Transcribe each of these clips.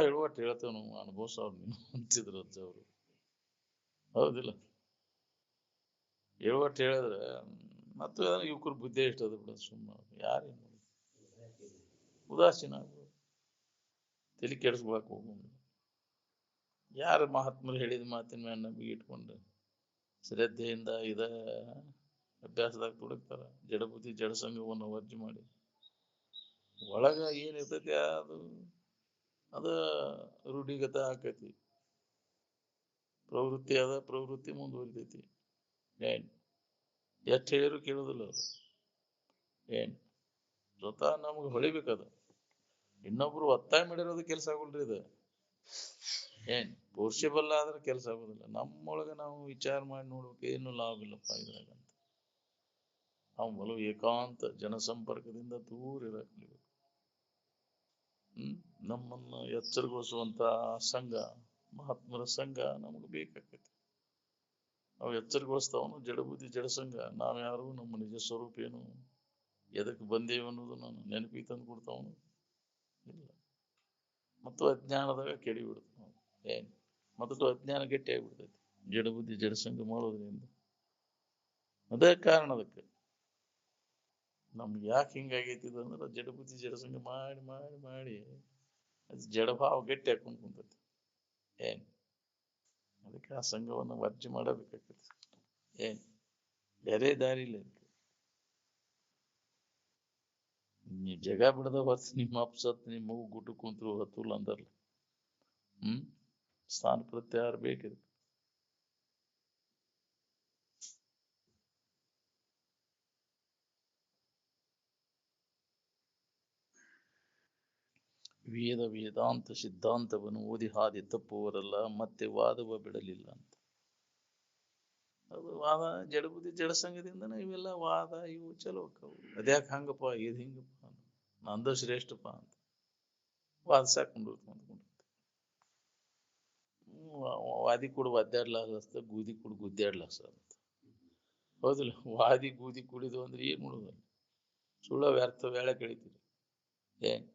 ಹೇಳುವಟ್ಟು ಹೇಳ್ತೇವೆ ನಾವು, ಅನುಭವಿಸೋರು ನೀನು ಅಂತಿದ್ರು ಅಜ್ಜ ಅವರು. ಹೌದಿಲ್ಲ? ಹೇಳುವಟ್ಟು ಹೇಳಿದ್ರೆ ಮತ್ತು ಯುವಕರು ಬುದ್ಧಿ ಎಷ್ಟು ಅದು ಬಿಡ, ಸುಮ್ಮನೆ ಯಾರೇನು ಉದಾಸೀನ ಆಗ್ಬೋದು, ತಲೆ ಕೆಡಿಸ್ಕೊಳಕ್ ಹೋಗೋದು. ಯಾರು ಮಹಾತ್ಮರು ಹೇಳಿದ ಮಾತಿನ ಮೇಲೆ ನಂಬಿಕೆ ಇಟ್ಕೊಂಡು ಶ್ರದ್ಧೆಯಿಂದ ಅಭ್ಯಾಸದಾಗ ತೊಡಗ್ತಾರ, ಜಡಬುದ್ಧಿ ಜಡಸಂಗವನ್ನು ವರ್ಜಿ ಮಾಡಿ ಒಳಗ ಏನಿರ್ತೈತಿ ಅದ ರೂಢಿಗತ ಆಕೈತಿ. ಪ್ರವೃತ್ತಿ ಮುಂದುವರಿತೈತಿ. ಏನ್ ಎಷ್ಟು ಹೇಳಿದ್ರು ಕೇಳೋದಿಲ್ಲ ಅವರು. ಏನ್ ಸ್ವತಃ ನಮ್ಗೆ ಹೊಳಿಬೇಕದ. ಇನ್ನೊಬ್ರು ಒತ್ತಾಯ ಮಾಡಿರೋದು ಕೆಲಸ ಆಗೋಲ್ರಿ ಇದು. ಏನ್ ಪೋರ್ಷಿಬಲ್ ಆದ್ರೆ ಕೆಲಸ ಆಗೋದಿಲ್ಲ. ನಮ್ಮೊಳಗ ನಾವು ವಿಚಾರ ಮಾಡಿ ನೋಡ್ಬೇಕು, ಏನು ಲಾಭ ಇಲ್ಲಪ್ಪ ಇದ್ರಾಗಂತ. ನಾವು ಬಲು ಏಕಾಂತ ಜನಸಂಪರ್ಕದಿಂದ ದೂರ ಇರಬೇಕು. ನಮ್ಮನ್ನ ಎಚ್ಚರಗೊಳಿಸುವಂತ ಸಂಘ, ಮಹಾತ್ಮರ ಸಂಘ ನಮಗೆ ಬೇಕಾಗತ್ತೆ. ನಾವು ಎಚ್ಚರಗೊಳಿಸ್ತಾವನು ಜಡಬುದ್ಧಿ ಜಡಸಂಘ. ನಾವ್ಯಾರು, ನಮ್ಮ ನಿಜ ಸ್ವರೂಪ ಏನು, ಎದಕ್ಕೆ ಬಂದೇವು ಅನ್ನೋದು ನಾನು ನೆನಪಿಗೆ ತಂದು ಕೊಡ್ತಾವನು ಇಲ್ಲ. ಮತ್ತು ಅಜ್ಞಾನದಾಗ ಕೆಡಿ ಬಿಡ್ತಾವ. ಏನ್ ಮತ್ತು ಅಜ್ಞಾನ ಗಟ್ಟಿ ಆಗಿಬಿಡ್ತೈತಿ ಜಡಬುದ್ಧಿ ಜಡಸಂಘ ಮಾಡೋದ್ರಿಂದ. ಅದೇ ಕಾರಣ ಅದಕ್ಕೆ ನಮ್ಗೆ ಯಾಕೆ ಹಿಂಗಾಗೈತಿದ ಅಂದ್ರೆ ಜಡಬುದ್ಧಿ ಜಡಸಂಘ ಮಾಡಿ ಮಾಡಿ ಮಾಡಿ ಅದು ಜಡಭಾವ ಗಟ್ಟಿ ಹಾಕೊಂಡು ಕುಂತೈತಿ. ಏನ್ ಅದಕ್ಕೆ ಆ ಸಂಘವನ್ನು ವರ್ಜಿ ಮಾಡಬೇಕಾಗ್ತೈತಿ. ಏನ್ ಬೇರೆ ದಾರಿ ಇಲ್ಲ. ನೀ ಜಗ ಬಿಡದ ಹೊತ್ತು ನಿಮ್ಮ ಅಪ್ಸತ್ ನಿಮ್ಮ ಮಗು ಗುಟ್ಟು ಕುಂತ್ರು ಹತ್ತುಲ್ಲ ಅಂತಾರಲ್ಲ. ಸ್ಥಾನ ಪ್ರತ್ಯಾಹಾರ ಬೇಕಿದೆ. ವೇದಾಂತ ಸಿದ್ಧಾಂತವನ್ನು ಓದಿ ಹಾದಿ ತಪ್ಪುವರಲ್ಲ, ಮತ್ತೆ ವಾದವ ಬಿಡಲಿಲ್ಲ ಅಂತ. ಅದು ವಾದ ಜಡಬುದ್ಧಿ ಜಡಸಂಗದಿಂದನೇ ಇವೆಲ್ಲ ವಾದ ಇವು ಚಲೋ ಅಕ್ಕವು. ಅದ್ಯಾಕೆ ಹಂಗಪ್ಪ, ಇದು ಹಿಂಗಪ್ಪ, ನಂದು ಶ್ರೇಷ್ಠಪ್ಪ ಅಂತ ವಾದಿಸಾಕೊಂಡು ವಾದಿ ಕೂಡ ಒದ್ದಾಡ್ಲಾಸ, ಗೂದಿ ಕೂಡ ಗುದ್ದಾಡ್ಲಾಸ ಅಂತ. ಹೌದಿಲ್ಲ? ವಾದಿ ಗೂದಿ ಕುಡಿದು ಅಂದ್ರೆ ಏನ್ ಮಾಡೋದು? ಸುಳ್ಳ ವ್ಯರ್ಥ ವೇಳೆ ಕಳಿತೀರಿ. ಏನ್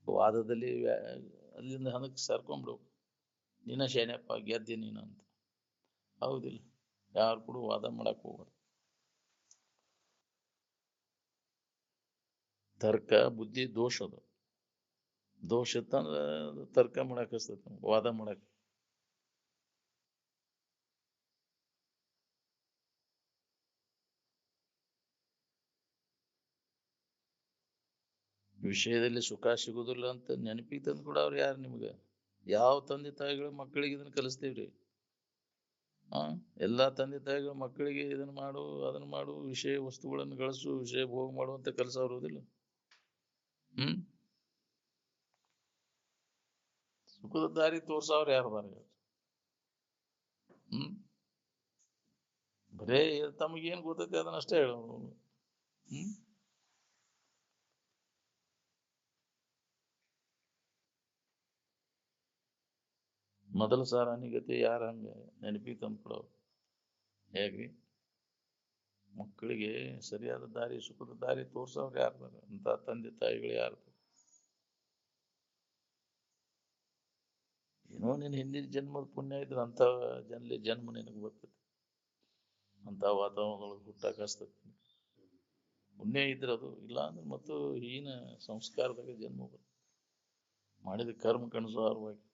ವಾದದಲ್ಲಿ ಅಲ್ಲಿಂದ ಹಣಕ್ಕೆ ಸರ್ಕೊಂಡ್ಬಿಡ್ಬೇಕು. ನೀನ ಶೇನಪ್ಪ ಗೆದ್ದೆ ನೀನು ಅಂತ. ಹೌದಿಲ್ಲ? ಯಾರು ಕೂಡ ವಾದ ಮಾಡಕ್ ಹೋಗ್ಬಾರ್ದು. ತರ್ಕ ಬುದ್ಧಿ ದೋಷದ ದೋಷ ಇತ್ತಂದ್ರೆ ತರ್ಕ ಮಾಡಕ್ ಹಸ್ತೈತಿ, ವಾದ ಮಾಡಕ್. ವಿಷಯದಲ್ಲಿ ಸುಖ ಸಿಗುದಿಲ್ಲ ಅಂತ ನೆನಪಿಗೆ ತಂದು ಕೂಡ ಅವ್ರು ಯಾರು ನಿಮ್ಗೆ? ಯಾವ ತಂದೆ ತಾಯಿಗಳು ಮಕ್ಕಳಿಗೆ ಇದನ್ನ ಕಲಿಸ್ತೇವ್ರಿ? ಎಲ್ಲಾ ತಂದೆ ತಾಯಿಗಳು ಮಕ್ಕಳಿಗೆ ಇದನ್ನ ಮಾಡು ಅದನ್ನ ಮಾಡು, ವಿಷಯ ವಸ್ತುಗಳನ್ನು ಗಳಿಸು, ವಿಷಯ ಭೋಗ ಮಾಡುವಂತ ಕೆಲಸ ಅವ್ರೋದಿಲ್ಲ. ಸುಖದ ದಾರಿ ತೋರ್ಸವ್ರು ಯಾರದಾರ? ಬರೇ ತಮಗೇನ್ ಗೊತ್ತೈತಿ ಅದನ್ನ ಅಷ್ಟೇ ಹೇಳೋರು. ಮೊದಲ ಸಾರಾನಿಗತೆ ಯಾರ ಹಂಗ ನೆನಪಿಗೆ ತಂದು ಕೊಡೋರು? ಹೇಗ್ರಿ? ಮಕ್ಕಳಿಗೆ ಸರಿಯಾದ ದಾರಿ, ಸುಖದ ದಾರಿ ತೋರ್ಸವ್ರು ಯಾರ್ದಾರ? ಅಂತ ತಂದೆ ತಾಯಿಗಳು ಯಾರು? ಏನೋ ನಿನ್ನ ಹಿಂದಿನ ಜನ್ಮದ ಪುಣ್ಯ ಇದ್ರೆ ಅಂತ ಜನ್ಮ ನಿನಗೆ ಬರ್ತದೆ, ಅಂತ ವಾತಾವರಣದೊಳಗೆ ಹುಟ್ಟಾಕ ಹಸ್ತೈತಿ. ಪುಣ್ಯ ಇದ್ರೆ ಅದು, ಇಲ್ಲ ಅಂದ್ರೆ ಮತ್ತು ಹೀನ ಸಂಸ್ಕಾರದಾಗ ಜನ್ಮ ಬರ್ತದೆ, ಮಾಡಿದ ಕರ್ಮಕ್ಕನುಸಾರವಾಗಿ.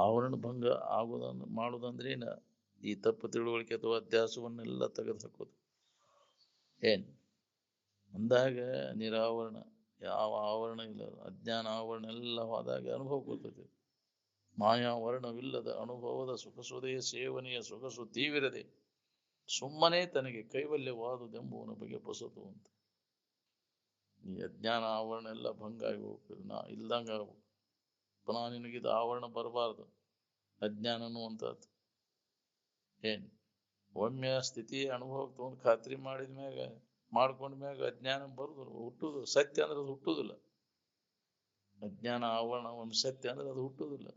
ಆವರಣ ಭಂಗ ಮಾಡುದಂದ್ರೆ ಏನ? ಈ ತಪ್ಪು ತಿಳುವಳಿಕೆ ಅಥವಾ ಅಧ್ಯಾಸವನ್ನೆಲ್ಲ ತೆಗೆದು ಹಾಕೋದು. ಏನ್ ಅಂದಾಗ ನಿರಾವರಣ, ಯಾವ ಆವರಣ ಇಲ್ಲ, ಅಜ್ಞಾನ ಆವರಣ ಎಲ್ಲ ಹೋದಾಗ ಅನುಭವ ಕೊಡ್ತದೆ. ಮಾಯಾವರಣವಿಲ್ಲದ ಅನುಭವದ ಸುಖಸುದೆಯ ಸೇವನೆಯ ಸೊಗಸು ತೀವಿರದೆ ಸುಮ್ಮನೆ ತನಗೆ ಕೈವಲ್ಯವಾದುದೆಂಬುವನ ಬಗ್ಗೆ ಹೊಸತು ಅಂತ. ಈ ಅಜ್ಞಾನ ಆವರಣ ಎಲ್ಲ ಭಂಗ ಆಗಿ ಹೋಗ್ತದೆ, ಇಲ್ದಂಗ ಆಗ್ಬೇಕು. ಪುನಃ ನಿನಗಿದ ಆವರಣ ಬರಬಾರ್ದು, ಅಜ್ಞಾನ ಅನ್ನುವಂಥದ್ದು. ಏನ್ ಒಮ್ಮೆ ಸ್ಥಿತಿ ಅನುಭವ ತಗೊಂಡು ಖಾತ್ರಿ ಮಾಡ್ಕೊಂಡ್ಮ್ಯಾಗ ಅಜ್ಞಾನ ಬರುದಿಲ್ಲ, ಹುಟ್ಟುದು. ಸತ್ಯ ಅಂದ್ರೆ ಅದು ಹುಟ್ಟುದಿಲ್ಲ. ಅಜ್ಞಾನ ಆವರಣ ಒಂದು ಸತ್ಯ ಅಂದ್ರೆ ಅದು ಹುಟ್ಟುದಿಲ್ಲ.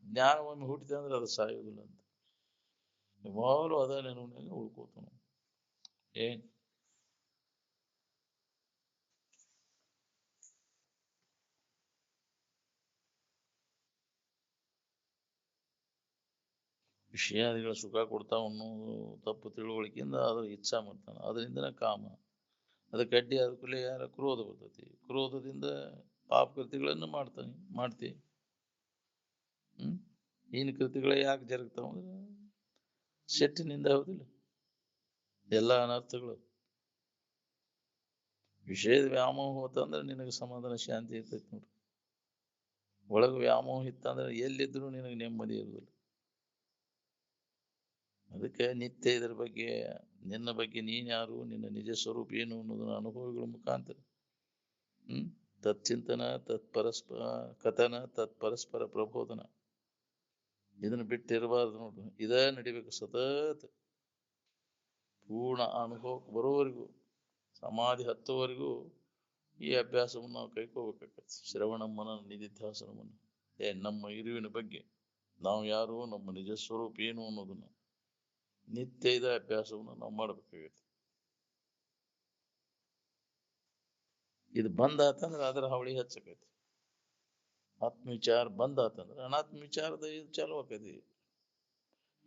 ಜ್ಞಾನ ಒಮ್ಮೆ ಹುಟ್ಟಿದೆ ಅಂದ್ರೆ ಅದು ಸಾಯುವುದಿಲ್ಲ ಅಂತ. ಯಾವಾಗಲೂ ಅದ ನೆನಪಿನಾಗ ಉಳ್ಕೋತಾನ. ಏನ್ ವಿಷಯಾದಿಗಳ ಸುಖ ಕೊಡ್ತಾವ ಅನ್ನೋದು ತಪ್ಪು ತಿಳುವಳಿಕೆಯಿಂದ ಅದ್ರ ಇಚ್ಛಾ ಮಾಡ್ತಾನೆ. ಅದರಿಂದನೇ ಕಾಮ. ಅದಕ್ಕೆ ಅಡ್ಡಿ ಆದ ಕೂಡಲೇ ಯಾರ ಕ್ರೋಧ ಬರ್ತೈತಿ. ಕ್ರೋಧದಿಂದ ಪಾಪ ಕೃತಿಗಳನ್ನು ಮಾಡ್ತಿ. ಹೀನ ಕೃತಿಗಳೇ ಯಾಕೆ ಜರುಗ್ತಾವ ಅಂದ್ರೆ ಸಿಟ್ಟಿನಿಂದ. ಹೌದಿಲ್ಲ? ಎಲ್ಲ ಅನರ್ಥಗಳು. ವಿಷಯದ ವ್ಯಾಮೋಹ ಹೋತಂದ್ರೆ ನಿನಗೆ ಸಮಾಧಾನ ಶಾಂತಿ ಇರ್ತೈತಿ ನೋಡ್ರಿ. ಒಳಗೆ ವ್ಯಾಮೋಹ ಇತ್ತಂದ್ರೆ ಎಲ್ಲಿದ್ರು ನಿನಗೆ ನೆಮ್ಮದಿ ಇರುವುದಿಲ್ಲ. ಅದಕ್ಕೆ ನಿತ್ಯ ಇದ್ರ ಬಗ್ಗೆ, ನಿನ್ನ ಬಗ್ಗೆ ನೀನ್ ಯಾರು, ನಿನ್ನ ನಿಜ ಸ್ವರೂಪ ಏನು ಅನ್ನೋದನ್ನ ಅನುಭವಗಳ ಮುಖಾಂತರ ತತ್ಚಿಂತನ, ಕಥನ, ಪರಸ್ಪರ ಪ್ರಬೋಧನ ಇದನ್ನ ಬಿಟ್ಟಿರಬಾರ್ದು ನೋಡ್ರಿ. ಇದೇ ನಡಿಬೇಕು ಸತತ. ಪೂರ್ಣ ಅನುಭವ ಬರೋವರೆಗೂ, ಸಮಾಧಿ ಹತ್ತುವರೆಗೂ ಈ ಅಭ್ಯಾಸವನ್ನು ನಾವು ಕೈಕೋಬೇಕಾಗತ್ತೆ. ಶ್ರವಣ ಮನನ ನಿಧಿಧ್ಯಾಸನವನ್ನು. ನಮ್ಮ ಇರುವಿನ ಬಗ್ಗೆ, ನಾವು ಯಾರು, ನಮ್ಮ ನಿಜ ಸ್ವರೂಪ ಏನು ಅನ್ನೋದನ್ನ ನಿತ್ಯ ಇದ ಅಭ್ಯಾಸವನ್ನು ನಾವು ಮಾಡಬೇಕಾಗತ್ತೆ. ಇದು ಬಂದಾತಂದ್ರೆ ಅದರ ಹಾವಳಿ ಹೆಚ್ಚಕೈತಿ. ಆತ್ಮವಿಚಾರ ಬಂದಾತಂದ್ರೆ ಅನಾತ್ಮ ವಿಚಾರದ ಇದು ಚಾಲು ಆಕೈತಿ.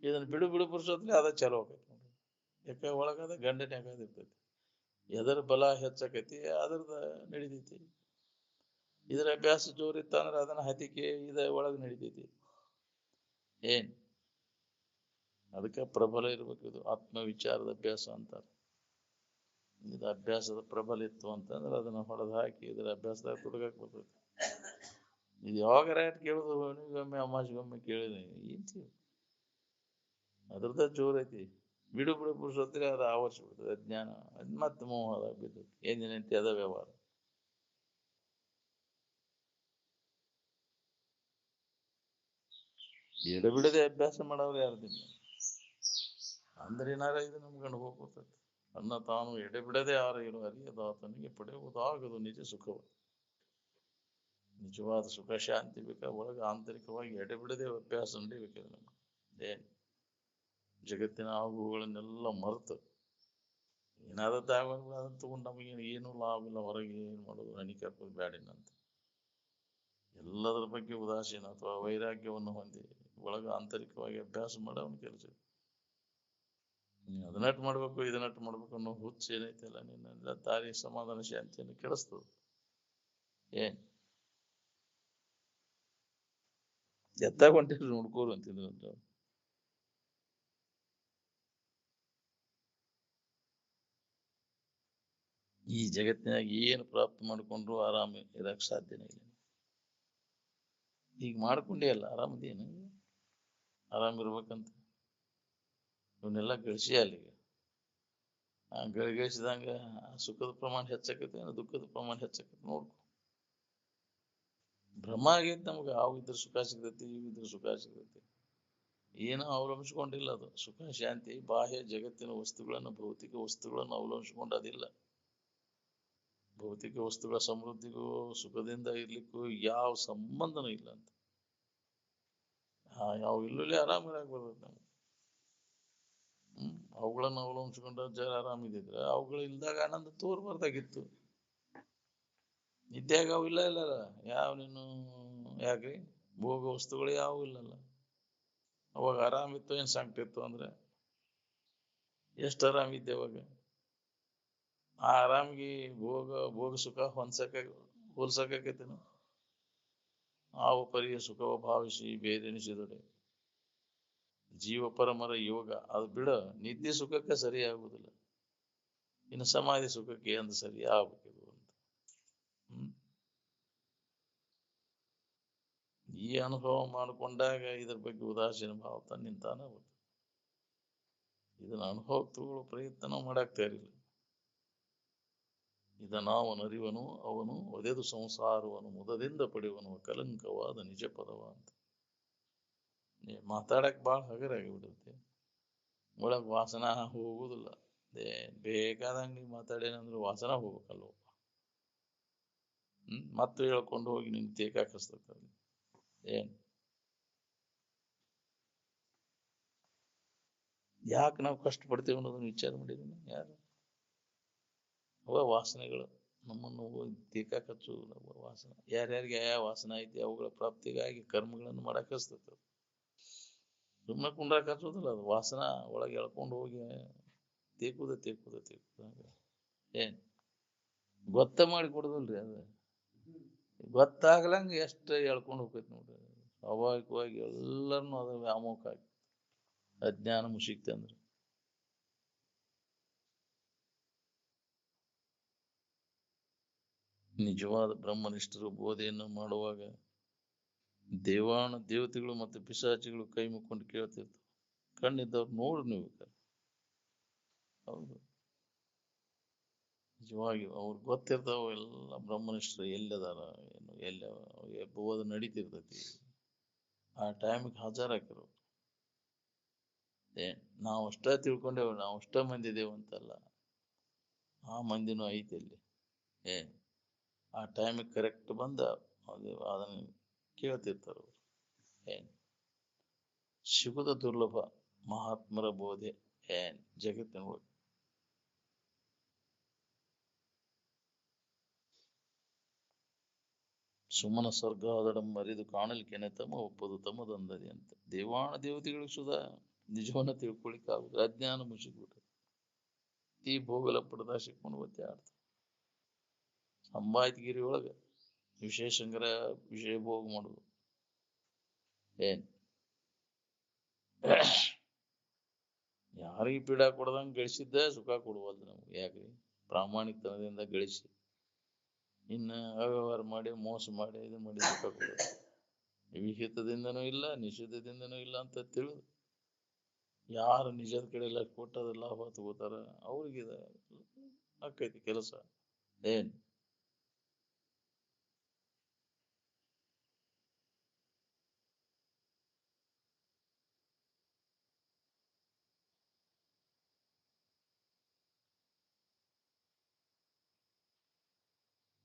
ಇದನ್ನ ಬಿಡು ಪುರುಷತ್ಲೆ ಅದ ಚಾಲು ಆಕೈತಿ ನೋಡ್ರಿ. ಯಾಕೆ ಒಳಗದ ಗಂಡನ್ಯಾಗ ಇರ್ತೈತಿ. ಎದರ ಬಲ ಹೆಚ್ಚಕೈತಿ ಅದ್ರದ ನಡಿತೈತಿ. ಇದರ ಅಭ್ಯಾಸ ಜೋರಿತ್ತ ಅಂದ್ರೆ ಅದನ್ನ ಹತಿಕೆ ಇದ ಒಳಗೆ ನಡಿತೈತಿ. ಏನ್ ಅದಕ್ಕೆ ಪ್ರಬಲ ಇರ್ಬೇಕು. ಇದು ಆತ್ಮವಿಚಾರದ ಅಭ್ಯಾಸ ಅಂತಾರೆ. ಇದು ಅಭ್ಯಾಸದ ಪ್ರಬಲ ಇತ್ತು ಅಂತಂದ್ರೆ ಅದನ್ನ ಹೊಡೆದು ಹಾಕಿ ಇದರ ಅಭ್ಯಾಸದಾಗ ತೊಡಗಕ್ಕೆ ಬರ್ತೈತಿ. ಇದು ಯಾವಾಗಾರ ಕೇಳುದು, ಒಮ್ಮೆ ಅಮಾಸಿಗೊಮ್ಮೆ ಕೇಳಿದೆ ಏನ್ತಿ ಅದ್ರದ ಜೋರ್ ಐತಿ. ಬಿಡು ಪುರುಷತ್ರೆ ಅದು ಆವರಿಸ್ಬಿಡ್ತದೆ ಅಜ್ಞಾನ. ಅದ್ ಮತ್ತೆ ಮೋಹದಾಗ ಬಿದ್ದೈತಿ. ಏನೇನೈತಿ ಅದ ವ್ಯವಹಾರ. ಎಡಬಿಡದೆ ಅಭ್ಯಾಸ ಮಾಡೋರು ಯಾರ್ದಿಲ್ಲ ಅಂದ್ರೆ ಏನಾರ ಇದು ನಮ್ಗೆ ಅನುಭವ ಕೊಡ್ತೈತಿ. ಅನ್ನ ತಾನು ಎಡೆಬಿಡದೆ ಆರೇನು ಅರಿಯದಾತನಿಗೆ ಪಡೆಯುವುದಾಗದು ನಿಜ ಸುಖವ. ನಿಜವಾದ ಸುಖ ಶಾಂತಿ ಬೇಕಾ ಒಳಗೆ ಆಂತರಿಕವಾಗಿ ಎಡೆಬಿಡದೆ ಅಭ್ಯಾಸ ನಡಿಬೇಕು. ನಮ್ಗೆ ಏನ್ ಜಗತ್ತಿನ ಆಗುಗಳನ್ನೆಲ್ಲ ಮರೆತು ಏನಾದದ್ದು ಆಗುವಾಗ ಅದನ್ನ ತಗೊಂಡು ನಮಗೇನು ಏನು ಲಾಭ ಇಲ್ಲ. ಹೊರಗೆ ಏನು ಮಾಡೋದು, ಹಣಿಕೆ ಹಾಕೋದು ಬ್ಯಾಡಿನಂತ ಎಲ್ಲದರ ಬಗ್ಗೆ ಉದಾಸೀನ ಅಥವಾ ವೈರಾಗ್ಯವನ್ನು ಹೊಂದಿ ಒಳಗೆ ಆಂತರಿಕವಾಗಿ ಅಭ್ಯಾಸ ಮಾಡೋವನ್ ಕೆಲಸ. ಅದನ್ನಟ್ಟು ಮಾಡ್ಬೇಕು, ಇದನ್ನಟ್ಟು ಮಾಡ್ಬೇಕು ಅನ್ನೋ ಹುಚ್ಚ ಏನೈತಲ್ಲ ನಿನ್ನೆಲ್ಲ ದಾರಿ ಸಮಾಧಾನ ಶಾಂತಿಯನ್ನು ಕೆಡಿಸ್ತದ. ಏನ್ ಎತ್ತಾಗ ಹೊಂಟಿದ್ರು ನೋಡ್ಕೋರು ಅಂತಿದ್ರು. ಈ ಜಗತ್ತಿನಾಗ ಏನು ಪ್ರಾಪ್ತ ಮಾಡ್ಕೊಂಡ್ರು ಆರಾಮ ಇರಕ್ ಸಾಧ್ಯನೇ ಇಲ್ಲ. ಈಗ ಮಾಡ್ಕೊಂಡೇ ಅಲ್ಲ ಆರಾಮದೇನು, ಆರಾಮಿರ್ಬೇಕಂತ ಇವನ್ನೆಲ್ಲ ಗಳಿಸಿ ಅಲ್ಲಿಗೆ ಗಳಿಸಿದಂಗ ಸುಖದ ಪ್ರಮಾಣ ಹೆಚ್ಚಾಕೈತಿ, ದುಃಖದ ಪ್ರಮಾಣ ಹೆಚ್ಚಾಕೈತಿ ನೋಡ್ಕೊ. ಭ್ರಮ ಆಗೈತಿ ನಮ್ಗೆ. ಅವಿದ್ರ ಸುಖ ಸಿಗ್ತೈತಿ, ಇವಿದ್ರ ಸುಖ ಸಿಗ್ತೈತಿ. ಏನೋ ಅವಲಂಬಿಸ್ಕೊಂಡಿಲ್ಲ ಅದು. ಸುಖ ಶಾಂತಿ ಬಾಹ್ಯ ಜಗತ್ತಿನ ವಸ್ತುಗಳನ್ನು, ಭೌತಿಕ ವಸ್ತುಗಳನ್ನು ಅವಲಂಬಿಸ್ಕೊಂಡದಿಲ್ಲ. ಭೌತಿಕ ವಸ್ತುಗಳ ಸಮೃದ್ಧಿಗೂ ಸುಖದಿಂದ ಇರ್ಲಿಕ್ಕೂ ಯಾವ ಸಂಬಂಧನೂ ಇಲ್ಲ ಅಂತ. ಯಾವ ಇಲ್ಲೇ ಆರಾಮಿರಾಗ ಬರ್ತೈತಿ ನಮ್ಗೆ. ಅವುಗಳನ್ನ ಅವಲಂಬಿಸ್ಕೊಂಡ ಜರ ಆರಾಮಿದ್ರೆ ಅವುಗಳು ಇಲ್ದಾಗ ಆನಂದ ತೋರ್ಬಾರ್ದಾಗಿತ್ತು. ನಿದ್ಯಾಗ ಅವು ಇಲ್ಲ ಇಲ್ಲಲ್ಲ. ಯಾವ ನೀನು ಯಾಕ್ರಿ ಭೋಗ ವಸ್ತುಗಳು ಯಾವ ಇಲ್ಲಲ್ಲ. ಅವಾಗ ಆರಾಮಿತ್ತು ಏನ್ ಸಂಕಟ ಇತ್ತು ಅಂದ್ರೆ ಎಷ್ಟು ಆರಾಮಿದ್ದೆ ಅವಾಗ. ಆ ಆರಾಮಿಗೆ ಭೋಗ ಸುಖ ಹೋಲ್ಸಕೈತೇನು? ಆವ ಪರಿಯ ಸುಖವ ಭಾವಿಸಿ ಬೇರೆನಿಸಿದೊಡೆ ಜೀವ ಪರಮರ ಯೋಗ ಅದು ಬಿಡ. ನಿದ್ದೆ ಸುಖಕ್ಕೆ ಸರಿ ಆಗುವುದಿಲ್ಲ, ಇನ್ನು ಸಮಾಧಿ ಸುಖಕ್ಕೆ ಅಂದ್ ಸರಿ ಆಗ್ಬೇಕಿದು ಅಂತ. ಈ ಅನುಭವ ಮಾಡಿಕೊಂಡಾಗ ಇದ್ರ ಬಗ್ಗೆ ಉದಾಸೀನ ಭಾವ ತನ್ನಿಂತಾನ ಬರ್ತದೆ. ಇದನ್ನ ಅನುಭವ ತಗೊಳ್ಳೋ ಪ್ರಯತ್ನ ಮಾಡಾಕ್ತಾ ಇರಲಿಲ್ಲ. ಇದನ್ನಾವನು ಅರಿವನು, ಅವನು ಒದೆದು ಸಂಸಾರವನ್ನು ಮುದದಿಂದ ಪಡೆಯುವನು ಕಲಂಕವಾದ ನಿಜ ಪದವ ಅಂತ. ಮಾತಾಡಕ್ ಭಾಳ ಹಗರಾಗಿಬಿಡುತ್ತೆ. ಒಳಗ್ ವಾಸನ ಹೋಗುದಿಲ್ಲ. ಬೇಕಾದಂಗ ನೀ ಮಾತಾಡೇನಂದ್ರೆ ವಾಸನ ಹೋಗ್ಬೇಕಲ್ವ. ಮತ್ತು ಹೇಳ್ಕೊಂಡು ಹೋಗಿ ನಿನ್ ತೇಕಾಕಿಸ್ತೈತೆ. ಏನ್ ಯಾಕೆ ನಾವು ಕಷ್ಟ ಪಡ್ತೇವೆ ಅನ್ನೋದನ್ನ ವಿಚಾರ ಮಾಡಿದ್ದೀನಿ ಯಾರು? ಅವ ವಾಸನೆಗಳು ನಮ್ಮನ್ನು ದೇಕ ಕಚ್ಚು ವಾಸನೆ, ಯಾರ್ಯಾರಿಗೆ ಯಾವ ವಾಸನೆ ಐತಿ ಅವುಗಳ ಪ್ರಾಪ್ತಿಗಾಗಿ ಕರ್ಮಗಳನ್ನು ಮಾಡಕ್ ಹಚ್ತೈತೆ. ಸುಮ್ಮನೆ ಕುಂಡ್ರಾಕ್ ಹಚ್ಚೋದಿಲ್ಲ, ಅದು ವಾಸನ ಒಳಗೆ ಎಳ್ಕೊಂಡು ಹೋಗಿ ತೇಕುದ ಏನ್ ಗೊತ್ತ ಮಾಡಿ ಕೊಡುದಿಲ್ರಿ ಅದು. ಗೊತ್ತಾಗ್ಲಂಗ ಎಷ್ಟು ಎಳ್ಕೊಂಡು ಹೋಗ್ತೈತಿ ನೋಡ್ರಿ. ಸ್ವಾಭಾವಿಕವಾಗಿ ಎಲ್ಲರನ್ನು ಅದು ವ್ಯಾಮೋಹ ಆಗಿ ಅಜ್ಞಾನ ಮುಷಿಕ್ತೆ ಅಂದ್ರೆ. ನಿಜವಾದ ಬ್ರಹ್ಮನಿಷ್ಠರು ಬೋಧೆಯನ್ನು ಮಾಡುವಾಗ ದೇವತೆಗಳು ಮತ್ತು ಪಿಶಾಚಿಗಳು ಕೈ ಮುಕ್ಕೊಂಡು ಕೇಳ್ತಿರ್ತಾವ. ಕಣ್ಣಿದ್ದವ್ರು ನೋಡ್ರಿ ನೀವು. ಹೌದು, ನಿಜವಾಗಿ ಅವ್ರಿಗೆ ಗೊತ್ತಿರ್ತಾವ ಎಲ್ಲ ಬ್ರಹ್ಮನಿಷ್ಠರು ಎಲ್ಲದಾರ ಏನು ಎಲ್ಲ ಬೋಧ ನಡೀತಿರ್ತೈತಿ. ಆ ಟೈಮಿಗೆ ಹಾಜರಾಕಿರು. ನಾವು ಅಷ್ಟ ತಿಳ್ಕೊಂಡೇವು, ನಾವು ಅಷ್ಟ ಮಂದಿ ಇದೇವು ಅಂತಲ್ಲ, ಆ ಮಂದಿನೂ ಐತಿ ಅಲ್ಲಿ. ಆ ಟೈಮಿಗೆ ಕರೆಕ್ಟ್ ಬಂದ ಅದನ್ನ ಕೇಳ್ತಿರ್ತಾರ. ಸಿಗುದ ದುರ್ಲಭ ಮಹಾತ್ಮರ ಬೋಧೆ ಜಗತ್ತಿನ ಒಳಗೆ. ಸುಮ್ಮನ ಸ್ವರ್ಗ ಅದಡ ಮರಿದು ಕಾಣಲಿಕ್ಕೆ ತಮ್ಮ ಒಪ್ಪದು ತಮ್ಮದೊಂದದೆ ಅಂತ. ದೇವತೆಗಳಿಗೆ ಸುಧಾ ನಿಜವನ್ನ ತಿಳ್ಕೊಳಿಕ್ ಆಗುದು, ಅಜ್ಞಾನ ಮುಗಿಸ್ಬಿಟ್ರೆ ಈ ಭೋಗಲ ಪಡೆದ ಸಿಕ್ಕೊಂಡು ಗೊತ್ತೇ ಆಡ್ತಾರೆ. ಸಂಬಾಯ್ತಗಿರಿ ಒಳಗ ವಿಶೇಷಂಗರ ವಿಷಯ ಭೋಗ ಮಾಡುದು. ಯಾರಿಗೆ ಪೀಡಾ ಕೊಡದಂಗ ಗಳಿಸಿದ್ದ ಸುಖ ಕೊಡುವಲ್ದು ನಮ್ಗೆ. ಯಾಕ್ರಿ? ಪ್ರಾಮಾಣಿಕತನದಿಂದ ಗಳಿಸಿ ಇನ್ನು ಅವ್ಯವಹಾರ ಮಾಡಿ ಮೋಸ ಮಾಡಿ ಇದನ್ನ ಮಾಡಿ ಸುಖ ಕೊಡೋದು. ವಿಹಿತದಿಂದನೂ ಇಲ್ಲ ನಿಷಿದ್ಧದಿಂದನೂ ಇಲ್ಲ ಅಂತ ತಿಳಿದು ಯಾರು ನಿಜದ ಕಡೆ ಎಲ್ಲ ಕೊಟ್ಟದ ಲಾಭ ತಗೋತಾರ ಅವ್ರಿಗೆ ಆಕೈತಿ ಕೆಲಸ.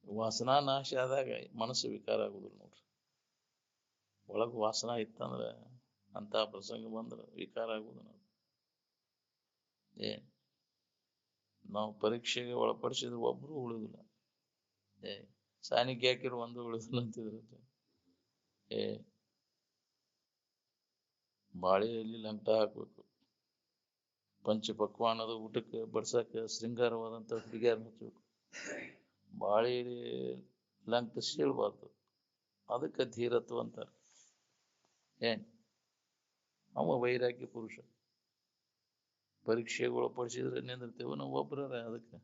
ವಾಸನಾ ನಾಶ ಆದಾಗ ಮನಸ್ಸು ವಿಕಾರ ಆಗುದಿಲ್ಲ ನೋಡ್ರಿ. ಒಳಗ ವಾಸನ ಇತ್ತಂದ್ರ ಅಂತ ಪ್ರಸಂಗ ಬಂದ್ರ ವಿಕಾರ ಆಗುದು. ನಾವು ಪರೀಕ್ಷೆಗೆ ಒಳಪಡಿಸಿದ್ರೆ ಒಬ್ರು ಉಳಿದಿಲ್ಲ. ಸಾನಿಗೆ ಹಾಕಿರು ಒಂದು ಉಳಿದಿಲ್ಲ ಅಂತಿದ್ರು. ಬಾಳೆಯಲ್ಲಿ ಲಂಟ ಹಾಕ್ಬೇಕು. ಪಂಚಪಕ್ವಾನದ ಊಟಕ್ಕೆ ಬಡ್ಸಕ್ಕೆ ಶೃಂಗಾರವಾದಂತ ಹುಡುಗಿಯಾರ ಹಚ್ಬೇಕು. ಬಾಳೆ ಲಂಕ ಸೀಳ್ಬಾರ್ದು, ಅದಕ್ಕೆ ಧೀರತ್ವ ಅಂತಾರೆ. ಅವ ವೈರಾಗ್ಯ ಪುರುಷ. ಪರೀಕ್ಷೆಗೆ ಒಳಪಡಿಸಿದ್ರೆ ನಿಂದಿರ್ತೇವೆ ನಾವು ಒಬ್ಬರ. ಅದಕ್ಕೆ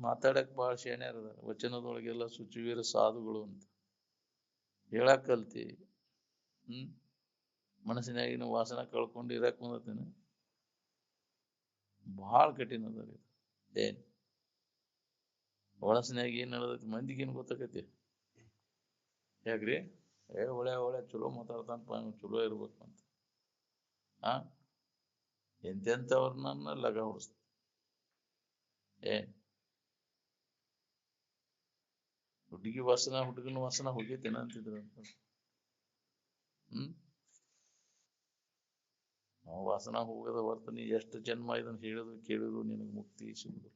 ಮಾತಾಡಕ್ ಬಹಳ ಶಾಣ್ಯಾರ ಅದಾರ. ವಚನದೊಳಗೆಲ್ಲ ಶುಚಿವೀರ ಸಾಧುಗಳು ಅಂತ ಹೇಳಕ್ ಕಲ್ತಿ. ಮನಸ್ಸಿನಾಗಿನ ವಾಸನ ಕಳ್ಕೊಂಡು ಇರಕ್ ಬಂದತೇನೆ. ಬಹಳ ಕಠಿಣ ಅದ. ಒಳಸಿನಾಗ ಏನ್ ನಡೆದೈತಿ ಮಂದಿಗೇನು ಗೊತ್ತಾಕತಿ? ಯಾಕ್ರಿ? ಒಳ್ಳೆ ಚಲೋ ಮಾತಾಡ್ತಾನಪ್ಪ, ಚಲೋ ಇರ್ಬೇಕಂತ ಎಂತೆಂಥವ್ರನ್ನ ಲಗ ಹೊಡಿಸ್ತ. ಹುಡುಗಿ ವಾಸನ ಹುಡುಗನ ವಾಸನ ಹೋಗೈತೇನ ಅಂತಿದ್ರು ಅಂತ. ವಾಸನ ಹೋಗದ ಹೊರತು ನೀ ಎಷ್ಟು ಜನ್ಮ ಇದನ್ನ ಹೇಳಿದ್ರು ಕೇಳಿದ್ರು ನಿನಗೆ ಮುಕ್ತಿ ಸಿಗುದು.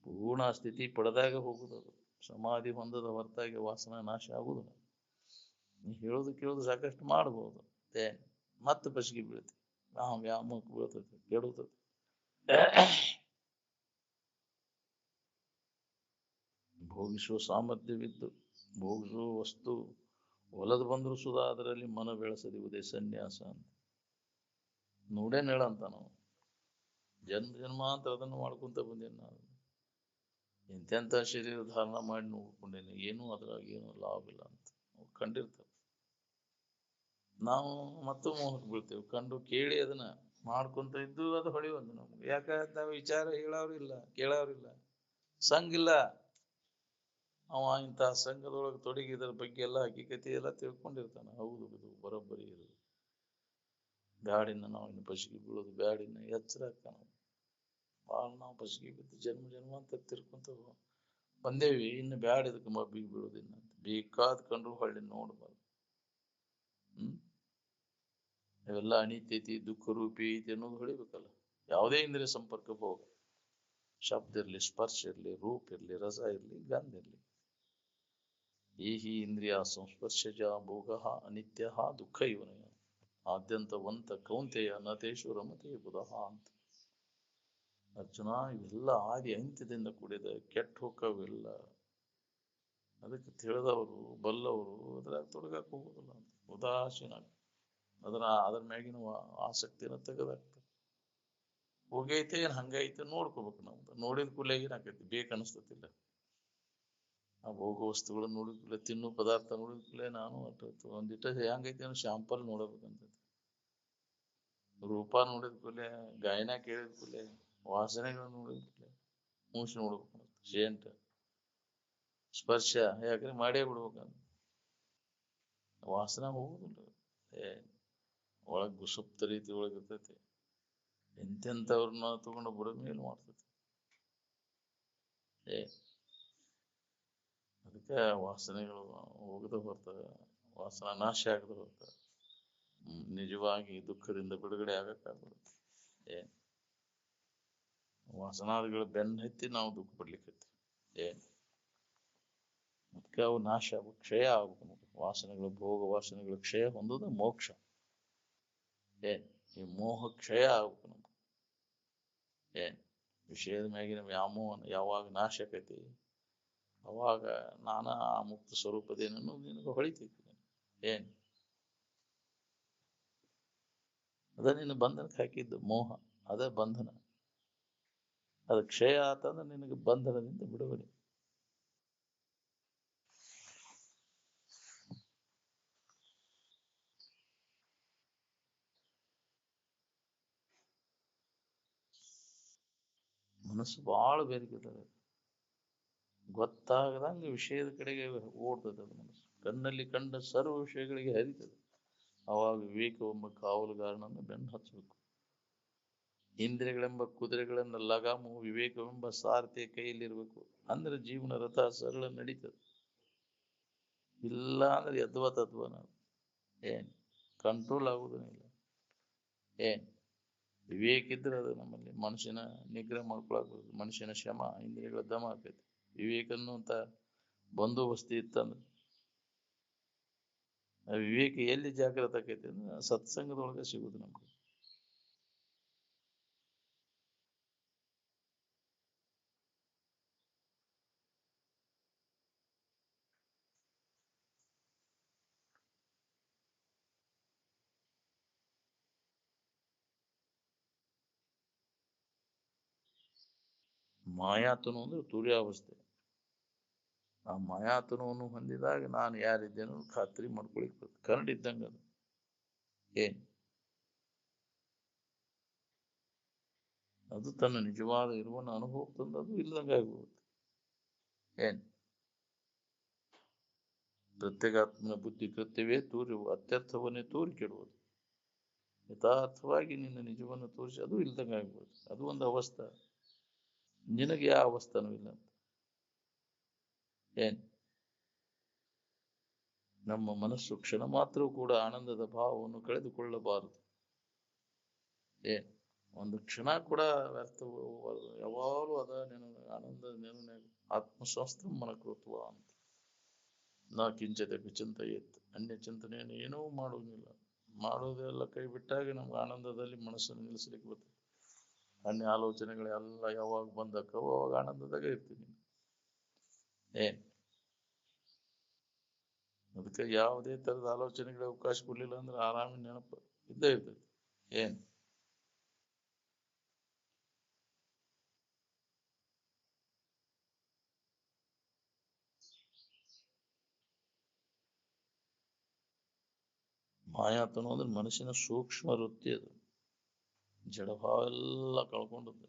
ಪೂರ್ಣ ಸ್ಥಿತಿ ಪಡೆದಾಗ ಹೋಗುದದು. ಸಮಾಧಿ ಹೊಂದದ ಹೊರತಾಗಿ ವಾಸನ ನಾಶ ಆಗುದಿಲ್ಲ. ನೀ ಹೇಳೋದು ಕೇಳೋದು ಸಾಕಷ್ಟು ಮಾಡ್ಬೋದು, ಮತ್ತೆ ಬಸಿಗೆ ಬೀಳ್ತಿ, ವ್ಯಾಮೋಹಕ್ಕೆ ಬೀಳ್ತೈತಿ, ಕೆಡುತ್ತೈತಿ. ಭೋಗಿಸುವ ಸಾಮರ್ಥ್ಯವಿದ್ದು ಭೋಗಿಸುವ ವಸ್ತು ಒಲದು ಬಂದ್ರು ಸುಧಾ ಅದರಲ್ಲಿ ಮನ ಬೆಳೆಸದಿವುದೇ ಸನ್ಯಾಸ ಅಂತ. ನೋಡೇನ್ ಹೇಳಂತ ನಾವು ಜನ್ಮಾಂತರ ಅದನ್ನು ಮಾಡ್ಕೊಂತ ಬಂದೇನೆ. ನಾನು ಎಂತೆಂಥ ಶರೀರ ಧಾರಣ ಮಾಡಿ ನೋಡ್ಕೊಂಡೇನೆ, ಏನೂ ಅದ್ರಾಗ ಏನು ಲಾಭ ಇಲ್ಲ ಅಂತ ಕಂಡಿರ್ತಾರೆ. ನಾವು ಮತ್ತು ಮೋಹಕ್ಕೆ ಬೀಳ್ತೇವೆ. ಕಂಡು ಕೇಳಿ ಅದನ್ನ ಮಾಡ್ಕೊಂತ ಇದ್ದು ಅದು ಹೊಳೆಯೋದು ನಮ್ಗೆ. ಯಾಕಂದ್ರೆ ನಾವು ವಿಚಾರ ಹೇಳೋರಿಲ್ಲ, ಕೇಳೋರಿಲ್ಲ, ಸಂಘ ಇಲ್ಲ. ಅವ ಇಂತಹ ಸಂಘದೊಳಗೆ ತೊಡಗಿದ್ರ ಬಗ್ಗೆ ಎಲ್ಲ ಹಕ್ಕಿಕತೆ ಎಲ್ಲ ತಿಳ್ಕೊಂಡಿರ್ತಾನ. ಹೌದು, ಇದು ಬರೋಬ್ಬರಿ ಇರೋದು. ಬ್ಯಾಡಿನ ನಾವು ಇನ್ನು ಪಸಿಗೆ ಬೀಳೋದು ಬ್ಯಾಡಿನ ಎಚ್ಚರ ಆಗ್ತಾನ. ಭಾಳ ನಾವು ಪಸಿಗೆ ಬಿದ್ದು ಜನ್ಮ ಅಂತ ತಿರ್ಕೊಂತ ಬಂದೇವಿ, ಇನ್ನು ಬ್ಯಾಡ ಇದಕ್ಕೆ ಮಬ್ಬಿಗೆ ಬೀಳೋದಿನ್ನ ಅಂತ. ಬೇಕಾದ ಕಂಡ್ರು ಹೊಳ್ಳಿ ನೋಡ್ಬಾರ್ದು. ಇವೆಲ್ಲ ಅನಿತ್ಯತಿ ದುಃಖ ರೂಪಿ ಐತಿ ಅನ್ನೋದು ಹೊಳಿಬೇಕಲ್ಲ. ಯಾವುದೇ ಇಂದ್ರಿಯ ಸಂಪರ್ಕ ಹೋಗ, ಶಬ್ದ ಇರ್ಲಿ, ಸ್ಪರ್ಶ ಇರ್ಲಿ, ರೂಪ ಇರ್ಲಿ, ರಸ ಇರ್ಲಿ, ಗಂಧ ಇರ್ಲಿ. ಈ ಇಂದ್ರಿಯ ಸಂಸ್ಪರ್ಶಜ ಭೋಗ ಅನಿತ್ಯ ದುಃಖ ಇವನಯ ಆದ್ಯಂತವಂತ ಕೌಂತೆಯ ನತೇಶು ರಮತೆ ಬುಧಃ ಅಂತ. ಅರ್ಜುನ, ಇವೆಲ್ಲ ಆದಿ ಅಂತ್ಯದಿಂದ ಕೂಡಿದ, ಕೆಟ್ಟ ಹೋಗವೆಲ್ಲ. ಅದಕ್ಕೆ ತಿಳಿದವರು ಬಲ್ಲವರು ಅದ್ರಾಗ ತೊಡಗಾಕ ಹೋಗೋದಿಲ್ಲ ಅಂತ, ಉದಾಸೀನ ಅದ್ರ ಮ್ಯಾಗಿನ ಆಸಕ್ತಿನ ತೆಗೆದಾಕ್ತಾರೆ. ಹೋಗೈತೆ ಏನ್ ಹಂಗೈತೆ ನೋಡ್ಕೋಬೇಕು. ನಾವು ನೋಡಿದ ಕೂಡಲೇ ಏನಾಕೈತಿ, ಬೇಕನ್ನಿಸ್ತತಿಲ್ಲ. ಆ ಭೋಗ ವಸ್ತುಗಳನ್ನ ನೋಡಿದ ಕೂಡಲೇ, ತಿನ್ನು ಪದಾರ್ಥ ನೋಡಿದ ಕೂಡಲೇ ನಾನು ಒಂದಿಟ್ಟ ಹೆಂಗೈತಿ ಅನ್ನೋ ಶಾಂಪಲ್ ನೋಡಬೇಕಂತ. ರೂಪ ನೋಡಿದ ಕೂಡಲೇ, ಗಾಯನ ಕೇಳಿದ ಕೂಡಲೇ, ವಾಸನೆಗಳನ್ನ ನೋಡಿದ ಕೂಡಲೇ ಮೂಸಿ ನೋಡ್ಬೇಕು. ಶೇಂಟ ಸ್ಪರ್ಶ ಯಾಕ್ರೆ ಮಾಡೇ ಬಿಡ್ಬೇಕಂತ. ವಾಸನ ಹೋಗುದಿಲ್ಲ, ಒಳಗ್ ಗುಸುಪ್ತ ರೀತಿ ಒಳಗಿರ್ತೈತಿ. ಎಂತೆಂಥವ್ರನ್ನ ತಗೊಂಡು ಬುಡ ಮೇಲೆ ಮಾಡ್ತೈತಿ. ಅದಕ್ಕೆ ವಾಸನೆಗಳು ಹೋಗದ ಬರ್ತವೆ, ವಾಸನ ನಾಶ ಆಗದ ಬರ್ತವೆ. ನಿಜವಾಗಿ ದುಃಖದಿಂದ ಬಿಡುಗಡೆ ಆಗಕ್ಕಾಗಲ್ಲ. ವಾಸನಾದಿಗಳು ಬೆನ್ನ ಹತ್ತಿ ನಾವು ದುಃಖ ಪಡ್ಲಿಕ್ಕೆ ಅದಕ್ಕೆ ಅವು ನಾಶ ಆಗ್ಬೇಕು, ಕ್ಷಯ ಆಗ್ಬೇಕು. ವಾಸನೆಗಳು, ಭೋಗ ವಾಸನೆಗಳು ಕ್ಷಯ ಹೊಂದೋದು ಮೋಕ್ಷ. ಈ ಮೋಹ ಕ್ಷಯ ಆಗ್ಬೇಕು ನಮ್ಗೆ. ವಿಷಯದ ಮ್ಯಾಗಿನ ವ್ಯಾಮೋಹನ ಯಾವಾಗ ನಾಶ ಆಕೈತಿ, ಅವಾಗ ನಾನಾ ಮುಕ್ತ ಸ್ವರೂಪದೇನನ್ನು ನಿನಗೆ ಹೊಳಿತೈತಿ. ಅದ ನಿನ್ನ ಬಂಧನಕ್ಕೆ ಹಾಕಿದ್ದು ಮೋಹ, ಅದ ಬಂಧನ. ಅದ ಕ್ಷಯ ಆತಂದ್ರೆ ನಿನಗೆ ಬಂಧನದಿಂದ ಬಿಡುಗಡೆ. ಮನಸ್ಸು ಬಹಳ ಬೇರಿಕೆದಾರೆ, ಗೊತ್ತಾಗದಂಗೆ ವಿಷಯದ ಕಡೆಗೆ ಓಡ್ತದೆ ಅದು ಮನಸ್ಸು. ಕಣ್ಣಲ್ಲಿ ಕಂಡ ಸರ್ವ ವಿಷಯಗಳಿಗೆ ಹರಿತದೆ. ಅವಾಗ ವಿವೇಕವೆಂಬ ಕಾವಲುಗಾರನನ್ನು ಬೆನ್ನು ಹಚ್ಚಬೇಕು. ಇಂದ್ರಿಯಗಳೆಂಬ ಕುದುರೆಗಳನ್ನ ಲಗಾಮು ವಿವೇಕವೆಂಬ ಸಾರಥಿಯ ಕೈಯಲ್ಲಿರ್ಬೇಕು. ಅಂದ್ರೆ ಜೀವನ ರಥ ಸರಳ ನಡೀತದೆ. ಇಲ್ಲ ಅಂದ್ರೆ ಯದ್ವ ತದ್ವ. ನಾವು ಕಂಟ್ರೋಲ್ ಆಗುವುದಿಲ್ಲ. ವಿವೇಕ ಇದ್ರೆ ಅದು ನಮ್ಮಲ್ಲಿ ಮನುಷ್ಯನ ನಿಗ್ರಹ ಮಾಡ್ಕೊಳಕ್, ಮನುಷ್ಯನ ಶ್ರಮ ಇಂದ್ರಿಯಗಳ ದಮ ಆಕೈತಿ. ವಿವೇಕ ಅನ್ನುವಂತ ಬಂದೋಬಸ್ತಿ ಇತ್ತಂದ್ರೆ, ಆ ವಿವೇಕ ಎಲ್ಲಿ ಜಾಗೃತ ಆಕೈತಿ ಅಂದ್ರೆ ಸತ್ಸಂಗದೊಳಗೆ ಸಿಗುದು ನಮ್ಗೆ. ಮಾಯಾತನು ಅಂದ್ರೆ ತುರ್ಯಾವಸ್ಥೆ. ಆ ಮಾಯಾತನವನ್ನು ಹೊಂದಿದಾಗ ನಾನು ಯಾರಿದ್ದೇನೋ ಖಾತ್ರಿ ಮಾಡ್ಕೊಳಿಕ್ ಬರ್ತದೆ. ಕನ್ನಡ ಇದ್ದಂಗ ಅದು. ಅದು ತನ್ನ ನಿಜವಾದ ಇರುವನ್ನ ಅನುಭವ ತಂದು ಅದು ಇಲ್ಲದಂಗ ಆಗ್ಬೋದು. ಪ್ರತ್ಯೇಗಾತ್ಮನ ಬುದ್ಧಿ ಕೃತ್ಯವೇ ತೂರಿ ಅತ್ಯರ್ಥವನ್ನೇ ತೋರಿ ಕೆಡುವುದು. ಯಥಾರ್ಥವಾಗಿ ನಿನ್ನ ನಿಜವನ್ನು ತೋರಿಸಿ ಅದು ಇಲ್ದಂಗ ಆಗ್ಬೋದು. ಅದು ಒಂದು ಅವಸ್ಥೆ. ನಿನಗೆ ಯಾವ ಅವಸ್ಥಾನೂ ಇಲ್ಲ ಅಂತ. ನಮ್ಮ ಮನಸ್ಸು ಕ್ಷಣ ಮಾತ್ರ ಕೂಡ ಆನಂದದ ಭಾವವನ್ನು ಕಳೆದುಕೊಳ್ಳಬಾರದು. ಒಂದು ಕ್ಷಣ ಕೂಡ ವ್ಯರ್ಥ ಯಾವಾಗಲೂ ಅದ ನಿನಗೆ ಆನಂದ ನೆನನಾಗ ಆತ್ಮಶಾಸ್ತ್ರ ಮನಕೃತ್ವ ಅಂತ. ನಾ ಕಿಂಚತೆ ಚಿಂತೆಯಿತ್ತು, ಅನ್ಯ ಚಿಂತನೆಯನ್ನು ಏನೂ ಮಾಡುವುದಿಲ್ಲ. ಮಾಡೋದೆಲ್ಲ ಕೈ ಬಿಟ್ಟಾಗ ನಮ್ಗೆ ಆನಂದದಲ್ಲಿ ಮನಸ್ಸನ್ನು ನಿಲ್ಲಿಸ್ಲಿಕ್ಕೆ ಬರ್ತದೆ. ಅನ್ಯ ಆಲೋಚನೆಗಳೆಲ್ಲ ಯಾವಾಗ ಬಂದಕ್ಕವ ಅವಾಗ ಆನಂದದಾಗ ಇರ್ತೀನಿ. ಅದಕ್ಕೆ ಯಾವುದೇ ತರದ ಆಲೋಚನೆಗಳಿಗೆ ಅವಕಾಶ ಕೊಡ್ಲಿಲ್ಲ ಅಂದ್ರೆ ಆರಾಮಿನ ನೆನಪು ಇದ್ದೇ ಇರ್ತೈತಿ. ಮಾಯಾತನು ಅಂದ್ರೆ ಮನುಷ್ಯನ ಸೂಕ್ಷ್ಮ ವೃತ್ತಿ. ಅದು ಜಡಭಾವ ಎಲ್ಲ ಕಳ್ಕೊಂಡದ್ದು.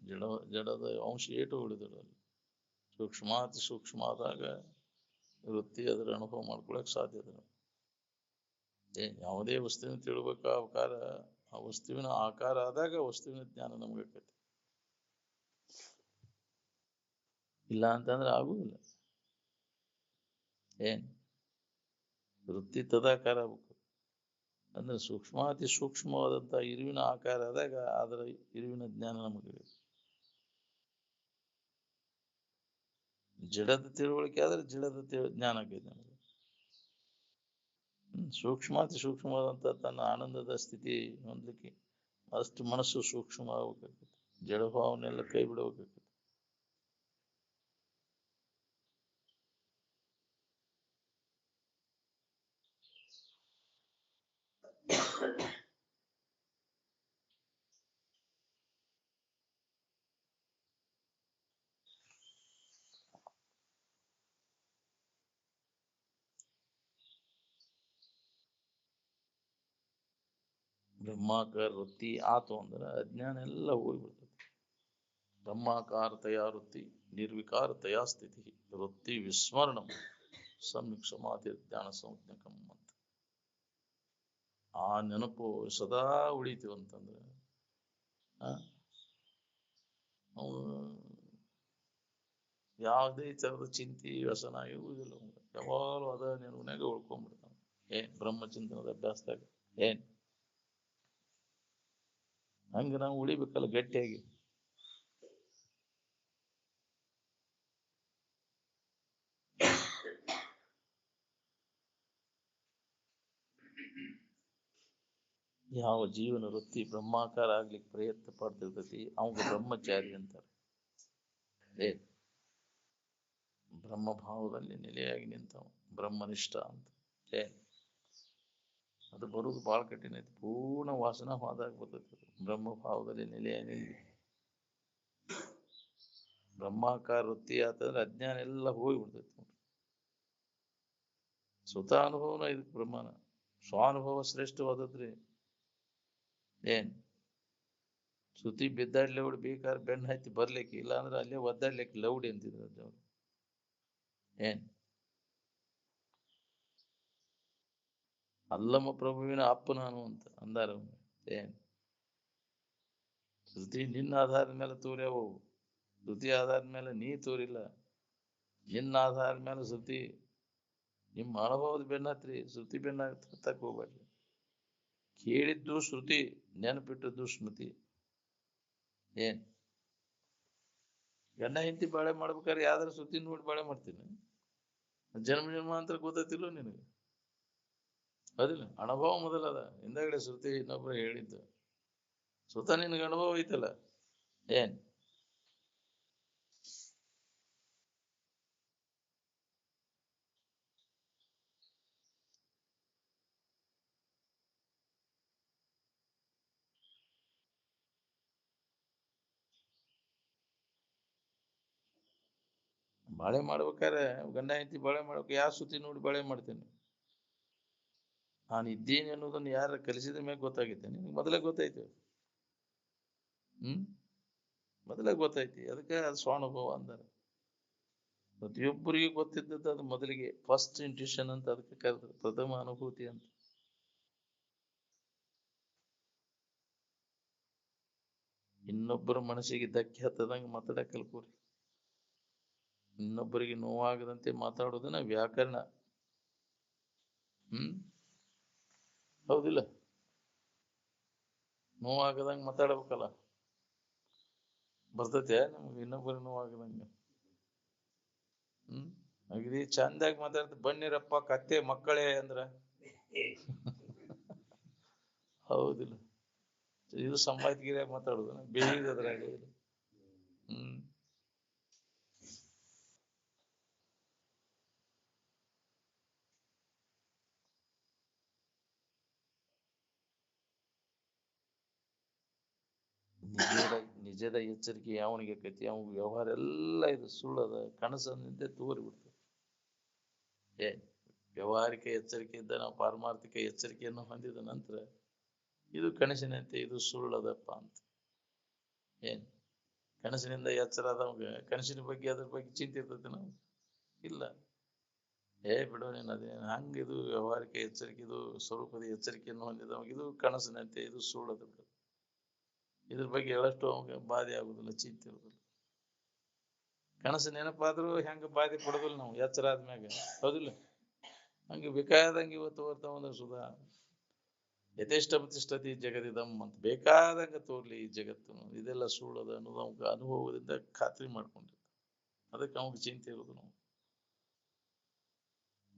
ಜಡದ ಅಂಶ ಏಟು ಉಳಿದಿಡಲ್ಲಿ. ಸೂಕ್ಷ್ಮಾತಿ ಸೂಕ್ಷ್ಮ ಆದಾಗ ವೃತ್ತಿ ಅದರ ಅನುಭವ ಮಾಡ್ಕೊಳಕ್ ಸಾಧ್ಯ ಇದೆ. ಯಾವುದೇ ವಸ್ತುವಿನ ತಿಳ್ಬೇಕ ಆಕಾರ ಆ ವಸ್ತುವಿನ ಆಕಾರ ಆದಾಗ ವಸ್ತುವಿನ ಜ್ಞಾನ ನಮ್ಗೆ ಆಕೈತಿ. ಇಲ್ಲ ಅಂತಂದ್ರೆ ಆಗುದಿಲ್ಲ. ಏನ್ ವೃತ್ತಿ ತದಾಕಾರ ಆಗ್ಬೇಕು. ಅಂದ್ರೆ ಸೂಕ್ಷ್ಮಾತಿ ಸೂಕ್ಷ್ಮವಾದಂತಹ ಇರುವಿನ ಆಕಾರ ಆದಾಗ ಅದರ ಇರುವಿನ ಜ್ಞಾನ ನಮಗೆ ಜಡದ ತಿಳುವಳಿಕೆ ಆದ್ರೆ ಜಡದ ಜ್ಞಾನ ಆಕೈತಿ ನಮಗೆ. ಸೂಕ್ಷ್ಮಾತಿ ಸೂಕ್ಷ್ಮವಾದಂತಹ ತನ್ನ ಆನಂದದ ಸ್ಥಿತಿ ಹೊಂದಲಿಕ್ಕೆ ಅಷ್ಟು ಮನಸ್ಸು ಸೂಕ್ಷ್ಮ ಆಗ್ಬೇಕಾಗ್ತದೆ. ಜಡಭಾವನೆಲ್ಲ ಕೈ ಬಿಡಬೇಕಾಗ್ತದೆ. ಬ್ರಹ್ಮಾಕಾರ ವೃತ್ತಿ ಆತು ಅಂದ್ರೆ ಅಜ್ಞಾನ ಎಲ್ಲ ಹೋಗ್ಬಿಡ್ತದೆ. ಬ್ರಹ್ಮಾಕಾರ ವೃತ್ತಿ ನಿರ್ವಿಕಾರ ತಯಾ ಸ್ಥಿತಿ ವೃತ್ತಿ ವಿಸ್ಮರಣ ಸಮ್ಯಕ್ ಸಮಾಧಿ ಜ್ಞಾನ ಸಂಜ್ಞಕಂ ಅಂತ. ಆ ನೆನಪು ಸದಾ ಉಳಿತೀವಿ ಅಂತಂದ್ರೆ ಯಾವುದೇ ತರದ ಚಿಂತೆ ವ್ಯಸನ ಇರುವುದಿಲ್ಲ. ಯಾವಾಗಲೂ ಅದ ನೆನಪಿನಾಗ ಉಳ್ಕೊಂಡ್ಬಿಡ್ತಾನೆ. ಬ್ರಹ್ಮಚಿಂತನದ ಅಭ್ಯಾಸದಾಗ ಹಂಗ ನಾವು ಉಳಿಬೇಕಲ್ಲ ಗಟ್ಟಿಯಾಗಿ. ಯಾವ ಜೀವನ ವೃತ್ತಿ ಬ್ರಹ್ಮಾಕಾರ ಆಗ್ಲಿಕ್ಕೆ ಪ್ರಯತ್ನ ಪಡ್ತಿರ್ತೈತಿ ಅವಾಗ ಬ್ರಹ್ಮಚಾರಿ ಅಂತಾರೆ. ಬ್ರಹ್ಮಭಾವದಲ್ಲಿ ನೆಲೆಯಾಗಿ ನಿಂತವ ಬ್ರಹ್ಮನಿಷ್ಠ ಅಂತ. ಅದು ಬರುವುದು ಬಹಳ ಕಠಿಣ ಐತಿ. ಪೂರ್ಣ ವಾಸನ ಹೋದಾಗ ಬರ್ತೈತಿ. ಬ್ರಹ್ಮಭಾವದಲ್ಲಿ ನೆಲೆಯಾಗಿ ನಿಲ್ಲಿ ಬ್ರಹ್ಮಾಕಾರ ವೃತ್ತಿ ಆತಂದ್ರೆ ಅಜ್ಞಾನ ಎಲ್ಲ ಹೋಗಿಬಿಡ್ತೈತಿ. ಸ್ವತಃ ಅನುಭವನ ಇದಕ್ಕೆ ಬ್ರಹ್ಮಾನ. ಸ್ವಾನುಭವ ಶ್ರೇಷ್ಠವಾದದ್ರಿ. ಸುತಿ ಬಿದ್ದಾಡ್ಲಿ ಅವ್ರು ಬೇಕಾದ್ರೆ ಬೆಣ್ಣ ಹತ್ತಿ ಬರ್ಲಿಕ್ಕೆ, ಇಲ್ಲ ಅಂದ್ರೆ ಅಲ್ಲೇ ಒದ್ದಾಡ್ಲಿಕ್ಕೆ ಲೌಡಿ ಅಂತಿದ್ರು ಅವ್ರು. ಅಲ್ಲಮ್ಮ ಪ್ರಭುವಿನ ಅಪ್ಪ ನಾನು ಅಂತ ಅಂದಾರ. ಶ್ರುತಿ ನಿನ್ನ ಆಧಾರದ ಮೇಲೆ ತೋರ್ಯಾವು. ಶ್ರುತಿ ಆಧಾರದ ಮೇಲೆ ನೀ ತೋರಿಲ್ಲ. ನಿನ್ನ ಆಧಾರದ ಮೇಲೆ ಶ್ರುತಿ ನಿಮ್ಮ ಅನುಭವದ ಬೆನ್ನತ್ರಿ. ಶ್ರುತಿ ಬೆನ್ನ ಹತ್ತಕ್ ಹೋಗ್ಬೇಡ್ರಿ. ಕೇಳಿದ್ದು ಶ್ರುತಿ, ನೆನಪಿಟ್ಟದ್ದು ಸ್ಮೃತಿ. ಗಂಡ ಹೆಂಡತಿ ಬಾಳೆ ಮಾಡ್ಬೇಕಾದ್ರೆ ಯಾವ್ದಾರ ಶ್ರುತಿ ನೋಡಿ ಬಾಳೆ ಮಾಡ್ತೀನಿ. ಜನ್ಮ ಜನ್ಮಾಂತರ ಗೊತ್ತೈತಿಲ್ಲ ನಿನಗೆ. ಅದಿಲ್ಲ, ಅನುಭವ ಮೊದಲದ, ಹಿಂದಗಡೆ ಶ್ರುತಿ ಇನ್ನೊಬ್ರು ಹೇಳಿದ್ದು. ಸ್ವತಃ ನಿನಗೆ ಅನುಭವ ಐತಲ್ಲ. ಬಾಳೆ ಮಾಡ್ಬೇಕಾರೆ ಗಂಡ ಹೆಂಡತಿ ಬಾಳೆ ಮಾಡ್ಬೇಕು. ಯಾವ ಶ್ರುತಿ ನೋಡಿ ಬಾಳೆ ಮಾಡ್ತೇನೆ. ನಾನು ಇದ್ದೇನೆ ಅನ್ನೋದನ್ನ ಯಾರ ಕಲಿಸಿದ ಮೇಲೆ ಗೊತ್ತಾಗೈತೆ ನಿನಗೆ. ಮೊದಲೇ ಗೊತ್ತೈತೆ. ಮೊದಲೇ ಗೊತ್ತೈತಿ. ಅದಕ್ಕೆ ಅದು ಸ್ವಾನುಭವ ಅಂತಾರೆ. ಪ್ರತಿಯೊಬ್ಬರಿಗೆ ಗೊತ್ತಿದ್ದದ್ದು ಅದು ಮೊದಲಿಗೆ ಫಸ್ಟ್ ಇಂಟ್ಯೂಷನ್ ಅಂತ ಅದಕ್ಕೆ ಕರೆದ್ರು. ಪ್ರಥಮ ಅನುಭೂತಿ ಅಂತ. ಇನ್ನೊಬ್ಬರ ಮನಸ್ಸಿಗೆ ಧಕ್ಕೆ ಹತ್ತದಂಗೆ ಮಾತಾಡಕ್ ಕಲ್ಕೋರಿ. ಇನ್ನೊಬ್ಬರಿಗೆ ನೋವಾಗದಂತೆ ಮಾತಾಡೋದನ್ನ ವ್ಯಾಕರಣ. ಹೌದಿಲ್ಲ? ನೋವಾಗದಂಗೆ ಮಾತಾಡ್ಬೇಕಲ್ಲ. ಬರ್ತೈತೆ ನಮ್ಗೆ ಇನ್ನೊಬ್ಬರಿಗೆ ನೋವಾಗದಂಗೆ? ಅಗದಿ ಚಂದಾಗಿ ಮಾತಾಡ್ತ ಬನ್ನಿರಪ್ಪ ಕತ್ತೆ ಮಕ್ಕಳೇ ಅಂದ್ರ ಹೌದಿಲ್ಲ? ಇದು ಸಂಪಾದಗಿರಿಯಾಗಿ ಮಾತಾಡುದು ಬೇಯಿದ್ರಾಗ. ನಿಜದ ಎಚ್ಚರಿಕೆ ಯಾವನಿಗೆ ಕತಿ ಅವನಿಗೆ ವ್ಯವಹಾರ ಎಲ್ಲ ಇದು ಸುಳ್ಳದ ಕನಸನ್ನಿಂದ ತೋರಿಬಿಡ್ತದೆ. ವ್ಯವಹಾರಿಕ ಎಚ್ಚರಿಕೆಯಿಂದ ನಾವು ಪಾರಮಾರ್ಥಿಕ ಎಚ್ಚರಿಕೆಯನ್ನು ಹೊಂದಿದ ನಂತರ ಇದು ಕನಸಿನಂತೆ, ಇದು ಸುಳ್ಳದಪ್ಪ ಅಂತ. ಕನಸಿನಿಂದ ಎಚ್ಚರ ಆದವಾಗ ಕನಸಿನ ಬಗ್ಗೆ ಅದ್ರ ಬಗ್ಗೆ ಚಿಂತೆ ಇರ್ತೈತೆ ನಾವು ಇಲ್ಲ. ಬಿಡೋ ನೀನು ಅದೇ ಹಂಗ. ಇದು ವ್ಯವಹಾರಿಕ ಎಚ್ಚರಿಕೆ, ಇದು ಸ್ವರೂಪದ ಎಚ್ಚರಿಕೆಯನ್ನು ಹೊಂದಿದವಾಗ ಇದು ಕನಸಿನಂತೆ, ಇದು ಸುಳ್ಳದ ಬಿಡ. ಇದ್ರ ಬಗ್ಗೆ ಹೇಳಷ್ಟು ಅವಾಗ ಬಾಧೆ ಆಗುದಿಲ್ಲ, ಚಿಂತೆ ಇರುದಿಲ್ಲ. ಕನಸು ನೆನಪಾದ್ರೂ ಹೆಂಗ ಬಾಧೆ ಪಡೋದಿಲ್ಲ ನಾವು ಎಚ್ಚರ ಆದ್ಮ್ಯಾಗ, ಹೌದಿಲ್ಲ? ಹಂಗೆ ಬೇಕಾದಂಗೆ ಇವತ್ತು ಬರ್ತಾವಂದ್ರೆ ಸುಧಾ ಯಥೇಷ್ಟ ಪ್ರತಿಷ್ಠತಿ ಜಗದಿದಂ ಅಂತ ಬೇಕಾದಂಗ ತೋರ್ಲಿ ಈ ಜಗತ್ತು, ಇದೆಲ್ಲ ಸುಳ್ಳದ ಅನ್ನೋದು ಅವ್ಗ ಅನುಭವದಿಂದ ಖಾತ್ರಿ ಮಾಡ್ಕೊಂಡಿರ್ತ. ಅದಕ್ಕೆ ಅವ್ನಿಗೆ ಚಿಂತೆ ಇರೋದು. ನಾವು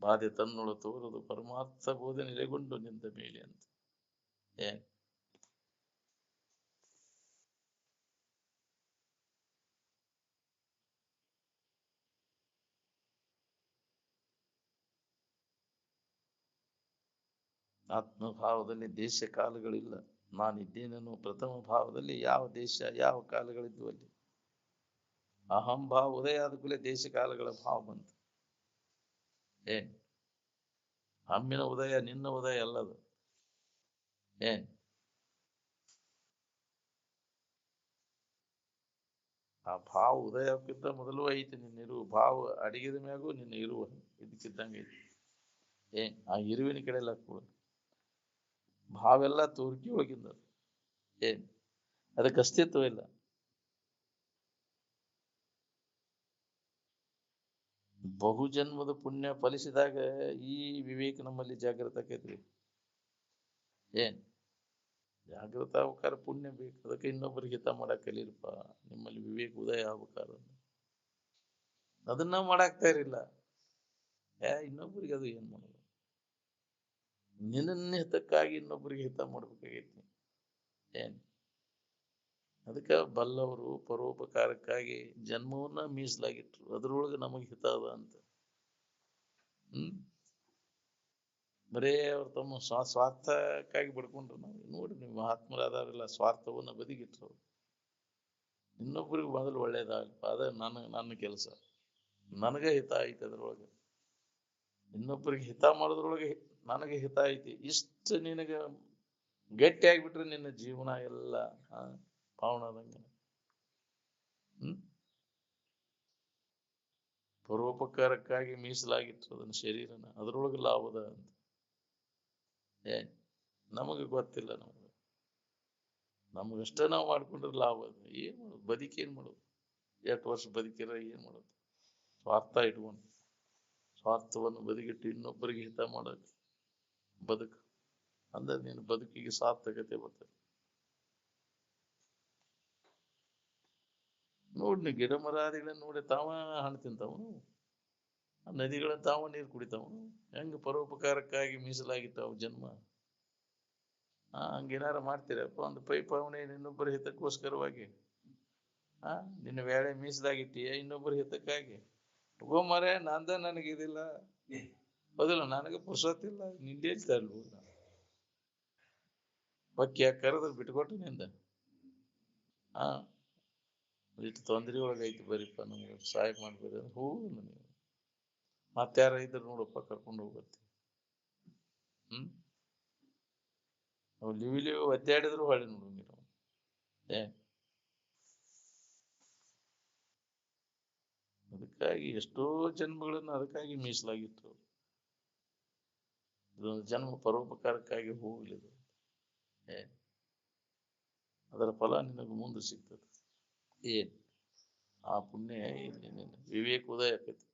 ಬಾಧೆ ತನ್ನೊಳ ತೋರದು ಪರಮಾರ್ಥ ಬೋಧೆ ನೆಲೆಗೊಂಡು ನಿಂತ ಮೇಲೆ ಅಂತ. ಏನ್ ಆತ್ಮಭಾವದಲ್ಲಿ ದೇಶ ಕಾಲಗಳಿಲ್ಲ. ನಾನಿದ್ದೇನನ್ನು ಪ್ರಥಮ ಭಾವದಲ್ಲಿ ಯಾವ ದೇಶ ಯಾವ ಕಾಲಗಳಿದ್ವು ಅಲ್ಲಿ. ಅಹಂಭಾವ ಉದಯ ಆದ ಕೂಡಲೇ ದೇಶ ಕಾಲಗಳ ಭಾವ ಬಂತು. ಏನ್ ಹಮ್ಮಿನ ಉದಯ ನಿನ್ನ ಉದಯ ಅಲ್ಲದು. ಏನ್ ಆ ಭಾವ ಉದಯಕ್ಕಿಂತ ಮೊದಲು ಐತಿ ನಿನ್ನ ಇರುವ ಭಾವ ಅಡಿಗೆದ ಮ್ಯಾಗೂ ನಿನ್ನ ಇರುವ ಇದಕ್ಕಿದ್ದಂಗೆ ಐತಿ. ಏನ್ ಆ ಇರುವಿನ ಕಡೆ ಎಲ್ಲ ಕೂಡ ಭಾವೆಲ್ಲ ತೋರಿಕೆ ಹೋಗಿಂದ. ಏನ್ ಅದಕ್ಕೆ ಅಸ್ತಿತ್ವ ಇಲ್ಲ. ಬಹುಜನ್ಮದ ಪುಣ್ಯ ಫಲಿಸಿದಾಗ ಈ ವಿವೇಕ ನಮ್ಮಲ್ಲಿ ಜಾಗೃತ ಆಕೈತ್ರಿ. ಏನ್ ಜಾಗೃತ ಆಗ್ಬೇಕಾರ ಪುಣ್ಯ ಬೇಕು. ಅದಕ್ಕೆ ಇನ್ನೊಬ್ಬರಿಗೆ ಹಿತ ಮಾಡಕ್ ಕಲೀರಪ್ಪ. ನಿಮ್ಮಲ್ಲಿ ವಿವೇಕ ಉದಯ ಆಗ್ಬೇಕಾರ ಅದನ್ನ ಮಾಡಾಕ್ತಾ ಇರಲಿಲ್ಲ. ಇನ್ನೊಬ್ಬರಿಗೆ ಅದು ಏನ್ ಮಾಡೋದು? ನಿನ್ನ ಹಿತಕ್ಕಾಗಿ ಇನ್ನೊಬ್ಬರಿಗೆ ಹಿತ ಮಾಡ್ಬೇಕಾಗೈತಿ. ಏನ್ ಅದಕ್ಕೆ ಬಲ್ಲವರು ಪರೋಪಕಾರಕ್ಕಾಗಿ ಜನ್ಮವನ್ನ ಮೀಸಲಾಗಿಟ್ರು. ಅದ್ರೊಳಗೆ ನಮಗೆ ಹಿತ ಅದ ಅಂತ. ಬರೇ ಅವ್ರು ತಮ್ಮ ಸ್ವಾರ್ಥಕ್ಕಾಗಿ ಬಡ್ಕೊಂಡ್ರು. ನಾವು ನೋಡ್ರಿ, ನೀವು ಮಹಾತ್ಮರಾದವರೆಲ್ಲ ಸ್ವಾರ್ಥವನ್ನ ಬದಿಗಿಟ್ರು. ಇನ್ನೊಬ್ಬರಿಗೆ ಮೊದಲು ಒಳ್ಳೇದಾಗಲ್ಪ, ಅದ ನನ್ನ ಕೆಲಸ, ನನಗೆ ಹಿತ ಐತಿ ಅದ್ರೊಳಗೆ. ಇನ್ನೊಬ್ಬರಿಗೆ ಹಿತ ಮಾಡೋದ್ರೊಳಗೆ ನನಗೆ ಹಿತ ಐತಿ. ಇಷ್ಟು ನಿನಗೆ ಗಟ್ಟಿ ಆಗ್ಬಿಟ್ರೆ ನಿನ್ನ ಜೀವನ ಎಲ್ಲ ಪಾವನದಂಗ. ಪರೋಪಕಾರಕ್ಕಾಗಿ ಮೀಸಲಾಗಿತ್ತು ಅದನ್ನ ಶರೀರನ, ಅದ್ರೊಳಗೆ ಲಾಭದ ಅಂತ. ನಮಗೆ ಗೊತ್ತಿಲ್ಲ. ನಮಗಷ್ಟೇ ನಾವು ಮಾಡ್ಕೊಂಡ್ರೆ ಲಾಭ ಅದ. ಏನ್ ಮಾಡೋದು? ಬದುಕೇನ್ ಮಾಡೋದು? ಎಷ್ಟು ವರ್ಷ ಬದುಕಿರ ಏನ್ ಮಾಡೋದು? ಸ್ವಾರ್ಥ ಇಟ್ಕೊಂಡು ಸ್ವಾರ್ಥವನ್ನು ಬದಿಗಿಟ್ಟು ಇನ್ನೊಬ್ಬರಿಗೆ ಹಿತ ಮಾಡೋದು ಬದುಕು ಅಂದ್ರೆ ನೀನು ಬದುಕಿಗೆ ಸಾರ್ಥಕತೆ ಬರ್ತದೆ. ನೋಡ್ನಿ, ಗಿಡ ಮರಾದಿಗಳನ್ನ ನೋಡಿ ತಾವ ಹಣ್ಣು ತಿಂತಾವನು, ನದಿಗಳನ್ನ ತಾವ ನೀರು ಕುಡಿತಾವನು. ಹೆಂಗ ಪರೋಪಕಾರಕ್ಕಾಗಿ ಮೀಸಲಾಗಿತ್ತಾವ ಜನ್ಮ. ಹಂಗೇನಾರ ಮಾಡ್ತೀರಪ್ಪ ಒಂದು ಪೈಪ್ ಅವನೇ ಇನ್ನೊಬ್ಬರ ಹಿತಕ್ಕೋಸ್ಕರವಾಗಿ. ನಿನ್ನ ವೇಳೆ ಮೀಸಲಾಗಿಟ್ಟೀಯ ಇನ್ನೊಬ್ಬರ ಹಿತಕ್ಕಾಗಿ. ಮರೆ ನಂದ ನನಗಿದಿಲ್ಲ, ಹೌದಿಲ್ಲ? ನನಗೆ ಪುರ್ಸೊತ್ತಿಲ್ಲ, ನಿಂದೇಳ್ತಾರಲ್ವ ಬಕ್ಕಿ ಕರೆದ್ರೆ ಬಿಟ್ಕೊಟ್ಟು ನಿಂದ. ಇಷ್ಟು ತೊಂದರೆ ಒಳಗೈತಿ, ಬರೀಪ್ಪ ನಮ್ಗೆ ಸಹಾಯ ಮಾಡ್ಬೇಡಿ ಅಂದ್ರೆ ಹೋಗು. ನೀವು ಮತ್ತಾರ ಇದ್ರು ನೋಡಪ್ಪ ಕರ್ಕೊಂಡು ಹೋಗತ್ತೆ. ನಾವು ಲಿವಿ ಒದ್ದಾಡಿದ್ರು ಹೊಳೆ ನೋಡಂಗಿಲ್ಲ. ಅದಕ್ಕಾಗಿ ಎಷ್ಟೋ ಜನ್ಮಗಳನ್ನ ಅದಕ್ಕಾಗಿ ಮೀಸಲಾಗಿತ್ತು. ಇದೊಂದು ಜನ್ಮ ಪರೋಪಕಾರಕ್ಕಾಗಿ ಹೋಗ್ಲಿದು. ಅದರ ಫಲ ನಿನಗೆ ಮುಂದೆ ಸಿಗ್ತದೆ. ಏನ್ ಆ ಪುಣ್ಯ ಇಲ್ಲಿ ನಿನ್ನ ವಿವೇಕ ಉದಯ ಆಕೈತಿ.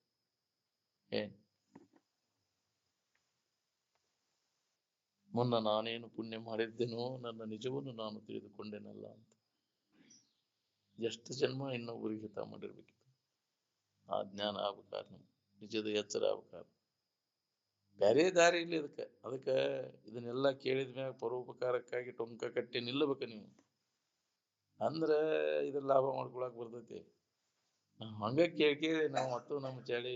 ಮುನ್ನ ನಾನೇನು ಪುಣ್ಯ ಮಾಡಿದ್ದೇನೋ ನನ್ನ ನಿಜವನ್ನು ನಾನು ತಿಳಿದುಕೊಂಡೇನಲ್ಲ ಅಂತ. ಎಷ್ಟು ಜನ್ಮ ಇನ್ನೊಬ್ಬರಿಗೆ ಹಿತ ಮಾಡಿರ್ಬೇಕಿತ್ತು. ಆ ಜ್ಞಾನ ಆಗ್ಬೇಕಾರ, ನಿಜದ ಎಚ್ಚರ ಆಗ್ಬೇಕಾರ. ಬೇರೆ ದಾರಿ ಇಲ್ಲ ಅದಕ್ಕೆ ಇದನ್ನೆಲ್ಲ ಕೇಳಿದ ಮ್ಯಾಗ ಪರೋಪಕಾರಕ್ಕಾಗಿ ಟೊಂಕ ಕಟ್ಟಿ ನಿಲ್ಲಬೇಕ ನೀವು. ಅಂದ್ರ ಇದ್ರ ಲಾಭ ಮಾಡ್ಕೊಳಕ್ ಬರ್ತೈತಿ. ಹಂಗ ಕೇಳಿ ನಾವು ಒಟ್ಟು ನಮ್ಮ ಚಳಿ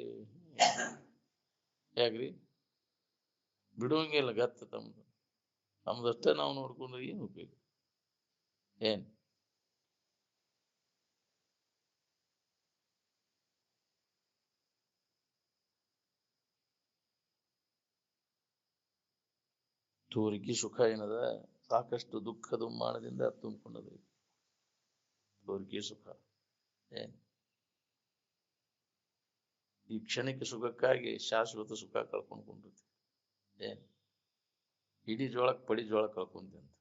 ಯಾಕ್ರಿ ಬಿಡುವಂಗಿಲ್ಲ. ಗತ್ತ ತಮ್ದಷ್ಟೇ ನಾವು ನೋಡ್ಕೊಂಡ್ರೆ ಏನು ಉಪಯೋಗ? ತೋರಿಕೆ ಸುಖ ಏನದ? ಸಾಕಷ್ಟು ದುಃಖ ದುಮ್ಮಾನದಿಂದ ತುಂಬಿಕೊಂಡದ ತೋರಿಕೆ ಸುಖ. ಈ ಕ್ಷಣಿಕ ಸುಖಕ್ಕಾಗಿ ಶಾಶ್ವತ ಸುಖ ಕಳ್ಕೊಂಡ್ಕೊಂಡಿರ್ತೀವಿ. ಇಡೀ ಜೋಳಕ್ಕೆ ಪಡಿ ಜೋಳ ಕಳ್ಕೊಂತಂತ.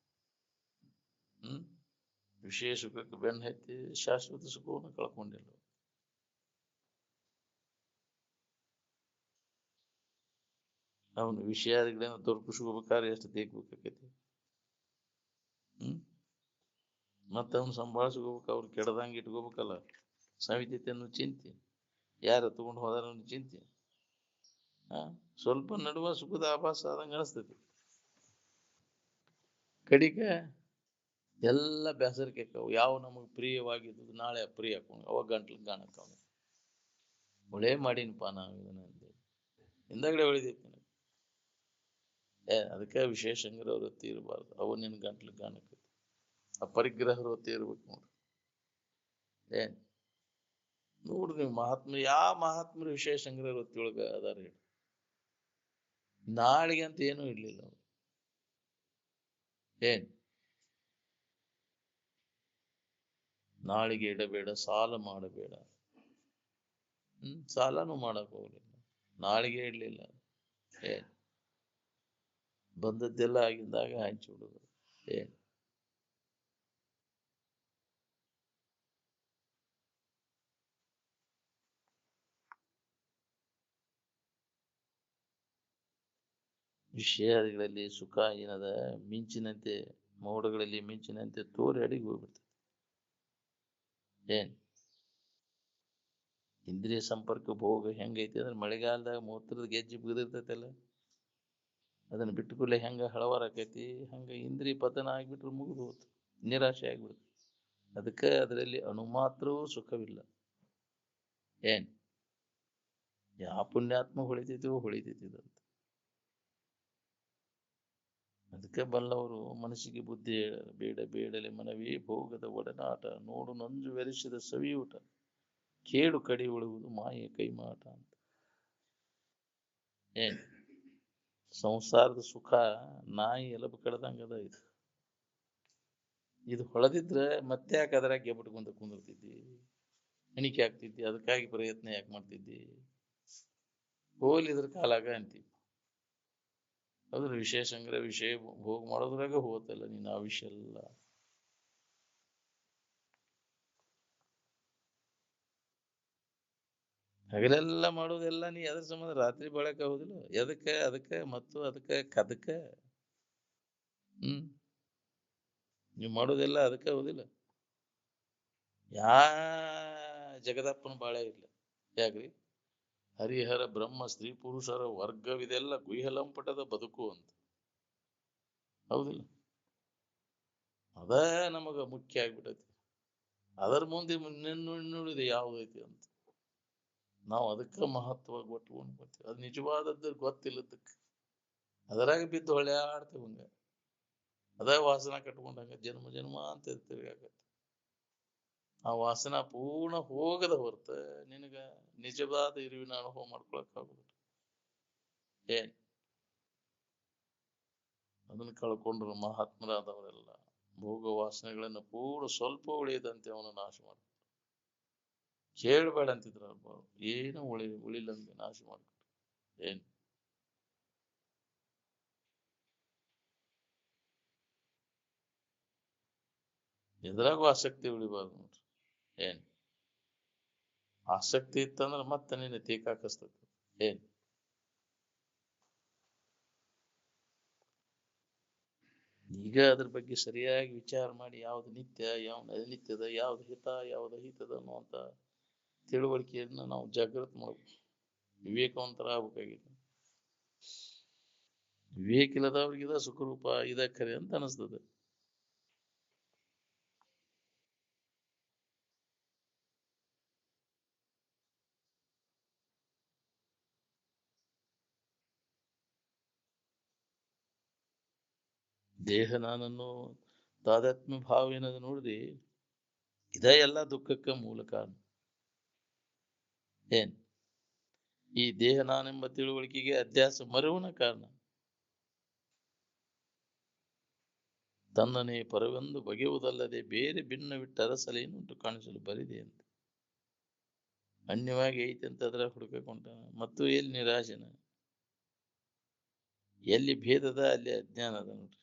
ವಿಷಯ ಸುಖಕ್ಕೆ ಬೆನ್ನ ಹತ್ತಿ ಶಾಶ್ವತ ಸುಖವನ್ನು ಕಳ್ಕೊಂಡಿಲ್ಲ. ಅವನು ವಿಷಯಾದಿಗಳನ್ನ ತೋರ್ಪಿಸ್ಕೋಬೇಕಾದ್ರೆ ಎಷ್ಟು ತೆಗ್ಬೇಕಾಕೈತಿ. ಮತ್ತೆ ಅವ್ನು ಸಂಭಾಳಿಸ್ಕೋಬೇಕು, ಅವ್ರು ಕೆಡದಂಗೆ ಇಟ್ಕೋಬೇಕಲ್ಲ. ಸವಿತೈತೆ ಅನ್ನೋ ಚಿಂತೆ, ಯಾರು ತಗೊಂಡು ಹೋದಾರ ಅನ್ನೋ ಚಿಂತೆ. ಸ್ವಲ್ಪ ನಡುವ ಸುಖದ ಆಭಾಸ ಆದಂಗೆ ಅನಿಸ್ತೈತಿ. ಕಡಿಕ ಎಲ್ಲ ಬೇಸರಿಕೆ ಆಕ್ಕವು. ಯಾವ ನಮಗೆ ಪ್ರಿಯವಾಗಿದ್ದು ನಾಳೆ ಅಪ್ರಿಯ ಹಾಕೊಂಡು ಅವಾಗ ಗಂಟ್ಲಿಗೆ ಗಾಣಕ್ಕ ಅವನು ಒಳ್ಳೆ ಮಾಡೀನಪ್ಪ ನಾವು ಇದನ್ನ ಹಿಂದಗಡೆ ಹೊಳಿದೈತಿ ನನಗೆ. ಅದಕ್ಕೆ ವಿಶೇಷಂಗರ ವೃತ್ತಿ ಇರಬಾರ್ದು. ಅವು ನಿನ್ ಗಂಟ್ಲಿಗೆ ಗಾಣಕ್ಕೆ ಅಪರಿಗ್ರಹ ವೃತ್ತಿ ಇರ್ಬೇಕು ನೋಡ್ರಿ. ನೋಡ್ರಿ ನೀವು ಮಹಾತ್ಮ ಯಾವ ಮಹಾತ್ಮರು ವಿಶೇಷಂಗರ ವೃತ್ತಿ ಒಳಗ ಅದಾರ ಹೇಳಿ. ನಾಳೆಗೆ ಅಂತ ಏನೂ ಇರ್ಲಿಲ್ಲ ಅವ್ರು. ನಾಳಿಗೆ ಇಡಬೇಡ, ಸಾಲ ಮಾಡಬೇಡ. ಸಾಲನೂ ಮಾಡಕ್ ಹೋಗ್ಲಿಲ್ಲ, ನಾಳಿಗೆ ಇಡ್ಲಿಲ್ಲ. ಬಂದದ್ದೆಲ್ಲ ಆಗಿದ್ದಾಗ ಹಂಚಿ ಬಿಡುದು. ವಿಷಯಗಳಲ್ಲಿ ಸುಖ ಏನದ, ಮಿಂಚಿನಂತೆ ಮೋಡಗಳಲ್ಲಿ ಮಿಂಚಿನಂತೆ ತೋರಿ ಅಡಿಗೆ ಹೋಗ್ಬಿಡ್ತದೆ. ಇಂದ್ರಿಯ ಸಂಪರ್ಕ ಭೋಗ ಹೆಂಗೈತಿ ಅಂದ್ರೆ ಮಳೆಗಾಲದಾಗ ಮೂತ್ರದ ಗೆಜ್ಜಿ ಬಿಗಿದಿರ್ತೈತಲ್ಲ, ಅದನ್ನ ಬಿಟ್ಟುಕೊಳ್ಳೆ ಹೆಂಗ ಹಳವಾರ ಆಕೈತಿ, ಹಂಗ ಇಂದ್ರಿಯ ಪತನ ಆಗ್ಬಿಟ್ರೆ ಮುಗಿದು ಹೋತು, ನಿರಾಶೆ ಆಗ್ಬಿಡುತ್ತೆ. ಅದಕ್ಕೆ ಅದರಲ್ಲಿ ಅಣುಮಾತ್ರವೂ ಸುಖವಿಲ್ಲ. ಯಾವ ಪುಣ್ಯಾತ್ಮ ಹೊಳಿತೈತಿದಂತ. ಅದಕ್ಕೆ ಬಲ್ಲವರು ಮನಸ್ಸಿಗೆ ಬುದ್ಧಿ ಬೇಡ ಬೇಡಲೆ ಮನವಿ ಭೋಗದ ಒಡನಾಟ, ನೋಡು ನಂಜು ಬೆರೆಸಿದ ಸವಿಯೂಟ, ಕೇಡು ಕಡಿ ಉಳುವುದು ಮಾಯೆ ಕೈಮಾಟ ಅಂತ. ಸಂಸಾರದ ಸುಖ ನಾಯಿ ಎಲಬು ಕಡ್ದಂಗದ. ಇದು ಹೊಳೆದಿದ್ರೆ ಮತ್ತೆ ಯಾಕೆ ಅದ್ರಾಗ ಗೆಬಿಟ್ಕೊಂತ ಕುಂದಿರ್ತಿದ್ದಿ, ಎಣಿಕೆ ಆಗ್ತಿದ್ದಿ, ಅದಕ್ಕಾಗಿ ಪ್ರಯತ್ನ ಯಾಕೆ ಮಾಡ್ತಿದ್ದಿ? ಹೋಲಿದ್ರ ಕಾಲಾಗ ಅಂತೀವಿ. ಅದ್ರ ವಿಶೇಷಂಗ್ರ ವಿಷಯ ಭೋಗ ಮಾಡೋದ್ರಾಗ ಹೋತಲ್ಲ ನೀನು ಆ ವಿಷಯ ಎಲ್ಲ. ಹಗಲೆಲ್ಲ ಮಾಡೋದೆಲ್ಲ ನೀ ಅದ್ರ ಸಂಬಂಧ ರಾತ್ರಿ ಬಳಕ ಹೋದಿಲ್ಲ. ಅದಕ್ಕೆ ಮತ್ತು ಅದಕ್ಕೆ ಕದಕ ನೀವು ಮಾಡೋದೆಲ್ಲ ಅದಕ್ಕೆ ಹೋದಿಲ್ಲ. ಯಾ ಜಗದಪ್ಪನ ಬಾಳೆ ಇರ್ಲಿ, ಯಾಕ್ರಿ ಹರಿಹರ ಬ್ರಹ್ಮ ಸ್ತ್ರೀ ಪುರುಷರ ವರ್ಗವಿದೆಲ್ಲ ಗುಹ್ಯಲಂಪಟದ ಬದುಕು ಅಂತ. ಹೌದಿಲ್ಲ? ಅದ ನಮಗ ಮುಖ್ಯ ಆಗ್ಬಿಟ್ಟೈತಿ. ಅದರ ಮುಂದೆ ನುಡಿದು ಯಾವುದೈತಿ ಅಂತ ನಾವು ಅದಕ್ಕೆ ಮಹತ್ವ ಕೊಟ್ಕೊಂಡು ಬರ್ತೀವಿ. ಅದು ನಿಜವಾದದ್ದು ಗೊತ್ತಿಲ್ಲದಕ್ಕೆ ಅದರಾಗ ಬಿದ್ದು ಹೊಳೆ ಆಡ್ತೇವೆ. ಹಂಗ ಅದ ವಾಸನ ಕಟ್ಕೊಂಡಂಗ ಜನ್ಮ ಜನ್ಮ ಅಂತ ಇರ್ತೀವಿ. ಆಗತ್ತೆ ಆ ವಾಸನ ಪೂರ್ಣ ಹೋಗದ ಹೊರತ ನಿನಗ ನಿಜವಾದ ಇರುವಿನ ಅನುಭವ ಮಾಡ್ಕೊಳಕ್ ಆಗುದಿಲ್ಲ. ಅದನ್ನ ಕಳ್ಕೊಂಡ್ರು ಮಹಾತ್ಮರಾದವರೆಲ್ಲ ಭೋಗ ವಾಸನೆಗಳನ್ನ ಪೂರ್ಣ ಸ್ವಲ್ಪ ಉಳಿಯದಂತೆ ಅವನ ನಾಶ ಮಾಡ್ತಾರೆ. ಕೇಳಬೇಡ ಅಂತಿದ್ರ ಏನು ಉಳಿಲಂಗೆ ನಾಶ ಮಾಡ್ಕೊಟ್ರು. ಎದ್ರಾಗೂ ಆಸಕ್ತಿ ಉಳಿಬಾರ್ದು ನೋಡ್ರಿ. ಆಸಕ್ತಿ ಇತ್ತಂದ್ರ ಮತ್ತೆ ನಿನ್ನ ತೀಕಾಕಸ್ತೈತಿ. ಈಗ ಅದ್ರ ಬಗ್ಗೆ ಸರಿಯಾಗಿ ವಿಚಾರ ಮಾಡಿ ಯಾವ್ದು ನಿತ್ಯ, ಯಾವ್ದು ಅನಿತ್ಯದ, ಯಾವ್ದು ಹಿತ, ಯಾವ್ದು ಅಹಿತದ ಅನ್ನುವಂತ ತಿಳುವಳಿಕೆಯನ್ನ ನಾವು ಜಾಗೃತಿ ಮಾಡ್ಬೇಕು. ವಿವೇಕವಂತರ ಆಗ್ಬೇಕಾಗಿದೆ. ವಿವೇಕ ಇಲ್ಲದವ್ರಿಗಿದ ಸುಖರೂಪ ಇದ ಖರೆ ಅಂತ ಅನಿಸ್ತದೆ. ದೇಹ ನಾನನ್ನು ತಾದಾತ್ಮ್ಯ ಭಾವ ಏನದು ನೋಡಿದಿ, ಇದ ಎಲ್ಲ ದುಃಖಕ್ಕೆ ಮೂಲ ಕಾರಣ. ಈ ದೇಹ ನಾನೆಂಬ ತಿಳುವಳಿಕೆಗೆ ಅಧ್ಯಾಸ ಮರುವನ ಕಾರಣ. ತನ್ನನೇ ಪರವೆಂದು ಬಗೆಯುವುದಲ್ಲದೆ ಬೇರೆ ಭಿನ್ನವಿಟ್ಟ ಅರಸಲೇನುಂಟು ಕಾಣಿಸಲು ಬರಿದೆ ಅಂತ ಅನ್ಯವಾಗಿ ಐತಿ ಅಂತ ಅದ್ರ ಹುಡುಕೊಂಡ. ಮತ್ತು ಎಲ್ಲಿ ನಿರಾಶನ, ಎಲ್ಲಿ ಭೇದದ ಅಲ್ಲಿ ಅಜ್ಞಾನದ ನೋಡ್ರಿ.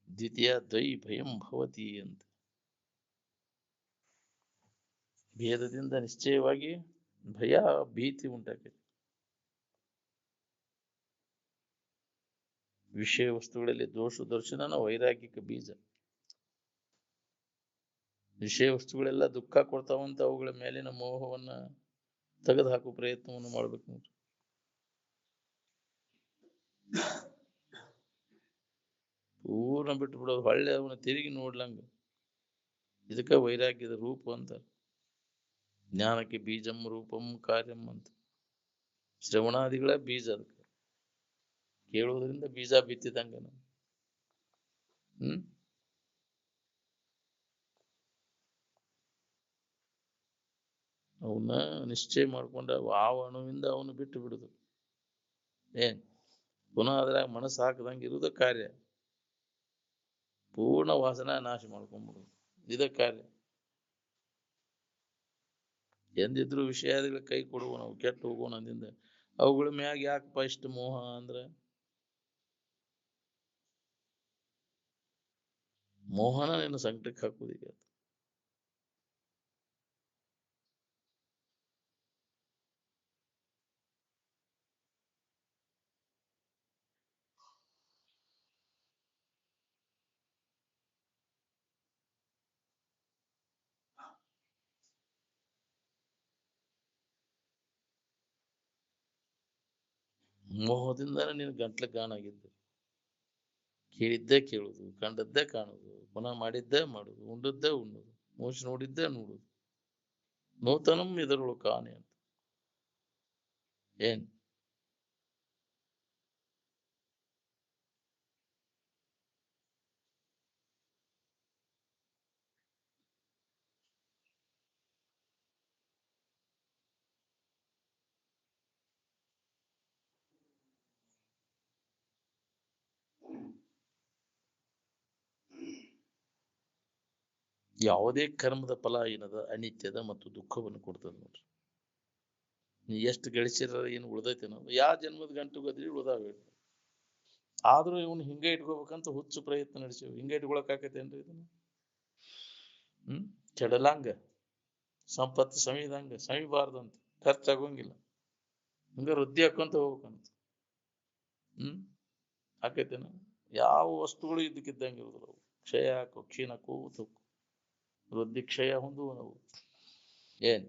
ದ್ವಿತೀಯ ದ್ವೈ ಭಯಂ ಭವತಿ ಅಂತ. ಭೇದದಿಂದ ನಿಶ್ಚಯವಾಗಿ ಭಯ ಭೀತಿ ಉಂಟಾಗ್ತದೆ. ವಿಷಯ ವಸ್ತುಗಳಲ್ಲಿ ದೋಷ ದರ್ಶನ ವೈರಾಗ್ಯಕ್ಕೆ ಬೀಜ. ವಿಷಯ ವಸ್ತುಗಳೆಲ್ಲ ದುಃಖ ಕೊಡ್ತಾವಂತ ಅವುಗಳ ಮೇಲಿನ ಮೋಹವನ್ನ ತೆಗೆದು ಹಾಕುವ ಪ್ರಯತ್ನವನ್ನು ಮಾಡ್ಬೇಕು ನೋಡ್ರಿ. ಪೂರ್ಣ ಬಿಟ್ಟು ಬಿಡೋದು, ಹೊಳ್ಳೆ ಅವನ ತಿರುಗಿ ನೋಡ್ಲಂಗ. ಇದಕ್ಕ ವೈರಾಗ್ಯದ ರೂಪ ಅಂತ. ಜ್ಞಾನಕ್ಕೆ ಬೀಜಂ ರೂಪಂ ಕಾರ್ಯಂ ಅಂತ. ಶ್ರವಣಾದಿಗಳ ಬೀಜ. ಅದಕ್ಕೆ ಕೇಳುವುದರಿಂದ ಬೀಜ ಬಿತ್ತಿದಂಗ. ಅವನ್ನ ನಿಶ್ಚಯ ಮಾಡ್ಕೊಂಡ ಆ ಅಣುವಿಂದ ಅವನು ಬಿಟ್ಟು ಬಿಡುದು. ಏನ್ ಪುನಃ ಅದ್ರಾಗ ಮನಸ್ಸು ಹಾಕದಂಗೆ ಇರುವುದ ಕಾರ್ಯ. ಪೂರ್ಣ ವಾಸನ ನಾಶ ಮಾಡ್ಕೊಂಡ್ಬಿಡುದು ಇದ ಕಾರ್ಯ. ಎಂದಿದ್ರು ವಿಷಯಾದಿಗಳ ಕೈ ಕೊಡುವ ನಾವು ಕೆಟ್ಟು ಹೋಗೋಣ ಅಂದಿಂದ ಅವುಗಳ ಮ್ಯಾಗ ಯಾಕಪ್ಪ ಇಷ್ಟು ಮೋಹ ಅಂದ್ರ ಮೋಹನ ನಿನ್ನ ಸಂಕಟಕ್ಕೆ ಹಾಕುದೀಗ. ಮೋಹದಿಂದಾನೆ ನೀನು ಗಂಟ್ಲ ಗಾಣಾಗಿದ್ದು. ಕೇಳಿದ್ದೇ ಕೇಳುದು, ಕಂಡದ್ದೇ ಕಾಣುದು, ಪುನಃ ಮಾಡಿದ್ದೇ ಮಾಡುದು, ಉಂಡದ್ದೇ ಉಣ್ಣುದು, ಮೋಸ ನೋಡಿದ್ದೇ ನೋಡುದು. ನೂತನಂ ಇದರೊಳು ಕಾಣೆ ಅಂತ. ಏನ್ ಯಾವುದೇ ಕರ್ಮದ ಫಲ ಏನದ ಅನಿತ್ಯದ ಮತ್ತು ದುಃಖವನ್ನು ಕೊಡ್ತದೆ ನೋಡ್ರಿ. ನೀ ಎಷ್ಟು ಗಳಿಸಿರ ಏನು ಉಳ್ದೈತೇನೋ ಯಾವ ಜನ್ಮದ ಗಂಟು ಗದ್ರಿ ಉಳ್ದಾವ. ಆದ್ರೂ ಇವನು ಹಿಂಗೆ ಇಟ್ಕೋಬೇಕಂತ ಹುಚ್ಚು ಪ್ರಯತ್ನ ನಡೆಸಿವ್. ಹಿಂಗೆ ಇಟ್ಕೊಳಕ್ ಆಕೈತೇನ್ರಿ ಇದನ್ನ? ಕೆಡಲಂಗ ಸಂಪತ್ತು ಸಮಿದಂಗ ಸಮಿಬಾರ್ದಂತ, ಖರ್ಚಾಗೋಂಗಿಲ್ಲ. ಹಿಂಗ ವೃದ್ಧಿ ಹಾಕೊಂತ ಹೋಗ್ಬೇಕಂತ. ಆಕೈತೇನ? ಯಾವ ವಸ್ತುಗಳು ಇದ್ದಕ್ಕಿದ್ದಂಗೆ ಇರುದಿಲ್ಲ. ಕ್ಷಯ ಕ್ಷೀಣ ಕೂತು ವೃದ್ಧಿ ಕ್ಷಯ ಹೊಂದುವ ನಾವು. ಏನ್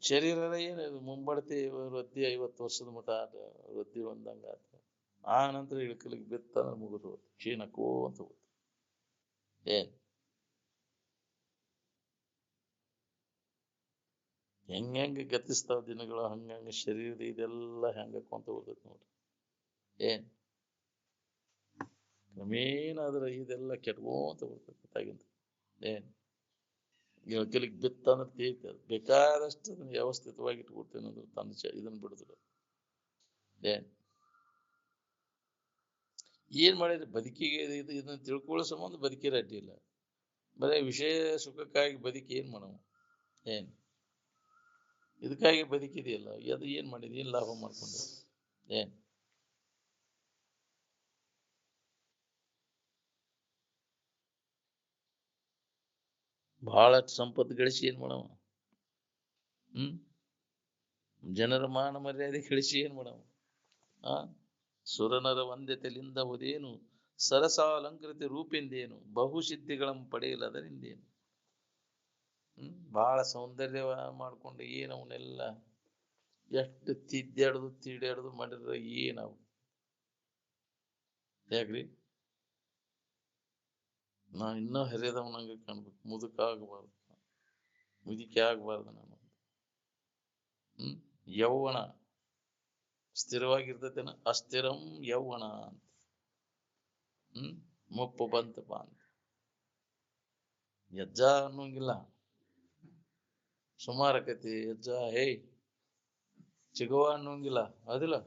ಶರೀರದ ಏನಿದು ಮುಂಬಡ್ತಿ ವೃದ್ಧಿ 50 ವರ್ಷದ ಮಠ ವೃದ್ಧಿ ಹೊಂದಂಗ ಆತ. ಆ ನಂತರ ಇಳಕಲಿಗೆ ಬಿತ್ತ ಅಂದ್ರೆ ಮುಗಿದು ಹೋಗ್ತು, ಕ್ಷೀಣಕ್ಕೂ ಅಂತ ಹೋಗ್ತು. ಏನ್ ಹೆಂಗ ಗತಿಸ್ತಾವ ದಿನಗಳು, ಹಂಗಂಗ ಶರೀರದ ಇದೆಲ್ಲ ಹೆಂಗಕೊಂತ ಹೋಗ್ತೈತಿ ನೋಡ್ರಿ. ಏನ್ ಕ್ರಮೇಣ ಅದ್ರ ಇದೆಲ್ಲ ಕೆಟ್ಕೋಂತ ಬರ್ತೈತಿ ತಾಗಿಂತ. ಏನ್ ಇಳಕಲಿಗೆ ಬಿತ್ತ ಅಂದ್ರೆ ತೀರ್ತಿ. ಅದು ಬೇಕಾದಷ್ಟು ಅದನ್ನ ವ್ಯವಸ್ಥಿತವಾಗಿ ಇಟ್ಕೊಡ್ತೇನೆ ಅಂದ್ರೆ ತನ್ನ ಇದನ್ನ ಬಿಡುದಿಲ್ಲ. ಏನ್ ಮಾಡಿದ್ರೆ ಬದುಕಿಗೆ ಇದನ್ನ ತಿಳ್ಕೊಳ್ಳೋ ಸಂಬಂಧ ಬದುಕಿರ ಅಡ್ಡಿ ಇಲ್ಲ. ಬರೀ ವಿಷಯ ಸುಖಕ್ಕಾಗಿ ಬದುಕಿ ಏನ್ ಮಾಡವ? ಏನ್ ಇದಕ್ಕಾಗಿ ಬದುಕಿದೆಯಲ್ಲ, ಅದು ಏನ್ ಮಾಡಿದ್? ಏನ್ ಲಾಭ ಮಾಡ್ಕೊಂಡ? ಏನ್ ಬಹಳಷ್ಟು ಸಂಪತ್ತು ಗಳಿಸಿ ಏನ್ ಮಾಡವ? ಜನರ ಮಾನ ಮರ್ಯಾದೆ ಗಳಿಸಿ ಏನ್ ಮಾಡವ? ಸುರನರ ವಂದ್ಯತೆಲಿಂದ ಹೋದೇನು, ಸರಸಾಲಂಕೃತಿ ರೂಪಿಂದೇನು, ಬಹುಸಿದ್ಧಿಗಳಂ ಪಡೆಯಲದರಿಂದೇನು. ಬಹಳ ಸೌಂದರ್ಯ ಮಾಡ್ಕೊಂಡು ಏನು ಅವನ್ನೆಲ್ಲ ಎಷ್ಟು ತಿದ್ದಾಡುದು ತಿಡ್ಯಾಡುದು ಮಾಡಿದ್ರೆ ಏನವು? ಯಾಕ್ರಿ ನಾ ಇನ್ನೂ ಹರಿಯದವನಂಗೆ ಕಾಣ್ಬೇಕು, ಮುದುಕ ಆಗಬಾರ್ದು, ಮುದುಕಿ ಆಗಬಾರ್ದು ನಾನು. ಯೌವನ ಸ್ಥಿರವಾಗಿರ್ತೈತೇನ? ಅಸ್ಥಿರಂ ಯೌವನ ಅಂತ. ಮುಪ್ಪು ಬಂತಪ್ಪ ಅಂತ ಯಜ್ಜ ಅನ್ನೋಂಗಿಲ್ಲ. ಸುಮಾರಕತಿ ಯಜ್ಜ ಹೇ ಚಿಗುವ ಅನ್ನೋಂಗಿಲ್ಲ. ಅದಿಲ್ಲ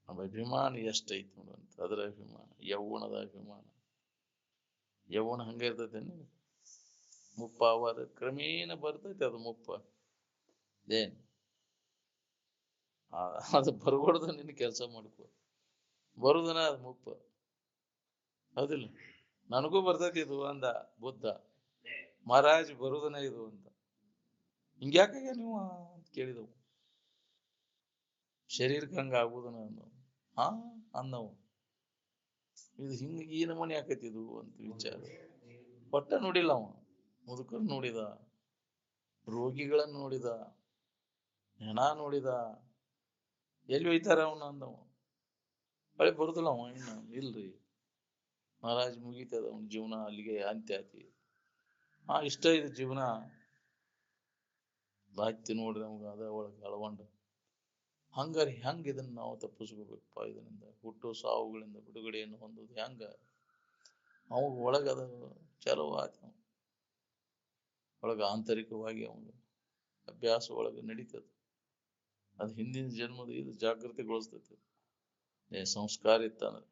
ಅಭಿಮಾನ ಎಷ್ಟೈತಿ ನೋಡಂತ. ಅದ್ರ ಅಭಿಮಾನ, ಯೌವನದ ಅಭಿಮಾನ. ಯೌವನ ಹಂಗ ಇರ್ತೈತೇನು? ಮುಪ್ಪ ಅವರ ಕ್ರಮೇಣ ಬರ್ತೈತಿ ಅದು ಮುಪ್ಪ. ಏನ್ ಅದು ಬರ್ಬಾರ್ದು, ನಿನ್ನ ಕೆಲಸ ಮಾಡ್ಕೊ. ಬರುದನ ಅದು ಮುಪ್ಪ. ಹೌದಿಲ್ಲ? ನನಗೂ ಬರ್ತೈತಿ ಇದು ಅಂದ ಬುದ್ಧ. ಮಹಾರಾಜ್ ಬರುದನ ಇದು ಅಂತ. ಹಿಂಗ್ಯಾಕಾಗ ನೀವು ಅಂತ ಕೇಳಿದವು. ಶರೀರಕ್ಕೆ ಹಂಗ ಆಗುದನ. ಹಾ ಅನ್ನವು ಇದು ಹಿಂಗ ಈ ನಮೂನಿ ಆಕೈತಿದು ಅಂತ ವಿಚಾರ. ಒಟ್ಟ ನೋಡಿಲ್ಲ ಅವ. ಮುದುಕರು ನೋಡಿದ, ರೋಗಿಗಳನ್ನು ನೋಡಿದ, ಹೆಣ ನೋಡಿದ. ಎಲ್ಲಿ ಒಯ್ತಾರ ಅವನ ಅಂದವ. ಹೊಳೆ ಬರುದಿಲ್ಲ ಅವ ಇನ್ನ. ಇಲ್ರಿ ಮಹಾರಾಜ್ ಮುಗೀತದ ಅವನ ಜೀವನ ಅಲ್ಲಿಗೆ ಅಂತ್ಯ ಆತಿ. ಇಷ್ಟ ಇದು ಜೀವನ. ಬಾಯ್ತಿ ನೋಡ್ರಿ ನಮ್ಗ ಅದ ಒಳಗೆ ಅಳವಂಡ. ಹಂಗಾರಿ ಹೆಂಗ ಇದನ್ನ ನಾವು ತಪ್ಪಿಸ್ಕೋಬೇಕಪ್ಪ? ಇದರಿಂದ ಹುಟ್ಟು ಸಾವುಗಳಿಂದ ಬಿಡುಗಡೆಯನ್ನು ಹೊಂದೋದು ಹೆಂಗ? ಅವಾಗ ಒಳಗದ ಚಲೋ ಆತ. ಒಳಗ ಆಂತರಿಕವಾಗಿ ಅವನು ಅಭ್ಯಾಸ ಒಳಗೆ ನಡೀತದ. ಅದು ಹಿಂದಿನ ಜನ್ಮದ ಇದು ಜಾಗೃತಿಗೊಳಿಸ್ತೈತಿ. ಸಂಸ್ಕಾರ ಇತ್ತಂದ್ರೆ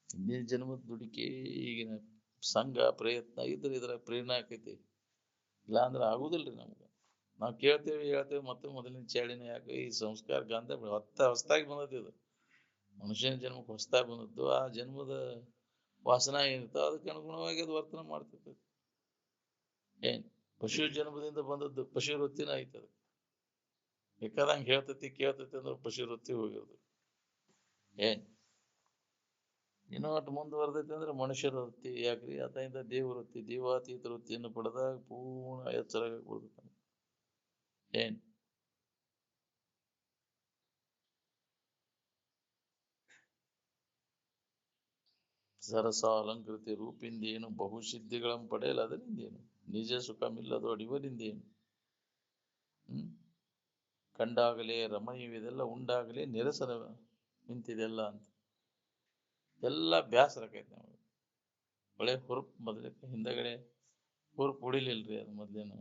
ಹಿಂದಿನ ಜನ್ಮದ ದುಡಿಕೆ ಈಗಿನ ಸಂಘ ಪ್ರಯತ್ನ ಇದ್ರೆ ಇದ್ರ ಪ್ರೇರಣೆ ಆಕೈತಿ. ಇಲ್ಲ ಅಂದ್ರೆ ಆಗುದಿಲ್ರಿ ನಮ್ಗೆ. ನಾವು ಕೇಳ್ತೇವೆ ಹೇಳ್ತೇವೆ ಮತ್ತೆ ಮೊದಲಿನ ಚಾಳಿನ ಯಾಕೆ ಈ ಸಂಸ್ಕಾರ ಗಂಧ ಹೊಸ್ತಾಗಿ ಬಂದದ್ದು ಇದು. ಮನುಷ್ಯನ ಜನ್ಮಕ್ಕೆ ಹೊಸ್ತಾಗಿ ಬಂದದ್ದು. ಆ ಜನ್ಮದ ವಾಸನ ಏನಿರ್ತೋ ಅದಕ್ಕೆ ಅನುಗುಣವಾಗಿ ಅದು ವರ್ತನೆ ಮಾಡ್ತಿರ್ತದೆ. ಏನ್ ಪಶು ಜನ್ಮದಿಂದ ಬಂದದ್ದು ಪಶು ವೃತ್ತಿನ ಐತದ. ಬೇಕಾದಂಗೆ ಹೇಳ್ತೈತಿ ಕೇಳ್ತೈತಿ ಅಂದ್ರೆ ಪಶು ವೃತ್ತಿ ಹೋಗಿರೋದು. ಏನ್ ಇನ್ನೂ ಅಷ್ಟು ಮುಂದುವರೆದೈತಿ ಅಂದ್ರೆ ಮನುಷ್ಯರ ವೃತ್ತಿ. ಯಾಕ್ರಿ ಆತನಿಂದ ದೇವ ವೃತ್ತಿ, ದೇವಾತೀತ ವೃತ್ತಿಯನ್ನು ಪಡೆದಾಗ ಪೂರ್ಣ ಎಚ್ಚರ ಕೊಡ್ತಾನೆ. ಏನ್ ಸರಸ ಅಲಂಕೃತಿ ರೂಪಿಂದೇನು ಬಹುಸಿದ್ಧಿಗಳನ್ನು ಪಡೆಯಲ್ಲ ಅದರಿಂದೇನು ನಿಜ ಸುಖಮಿಲ್ಲದು ಅಡಿವರಿಂದೇನು. ಕಂಡಾಗಲೇ ರಮಣೀಯವಿದೆಲ್ಲ ಉಂಡಾಗಲೇ ನಿರಸನ ನಿಂತಿದೆಲ್ಲ ಅಂತ ಎಲ್ಲ ಬ್ಯಾಸರ ಆಕೈತಿ ನಮಗೆ. ಒಳ್ಳೆ ಹುರುಪ್ ಮೊದಲಕ್ಕೆ ಹಿಂದಗಡೆ ಹುರುಪ್ ಉಡಿಲಿಲ್ರಿ ಅದು ಮೊದ್ಲೇನು.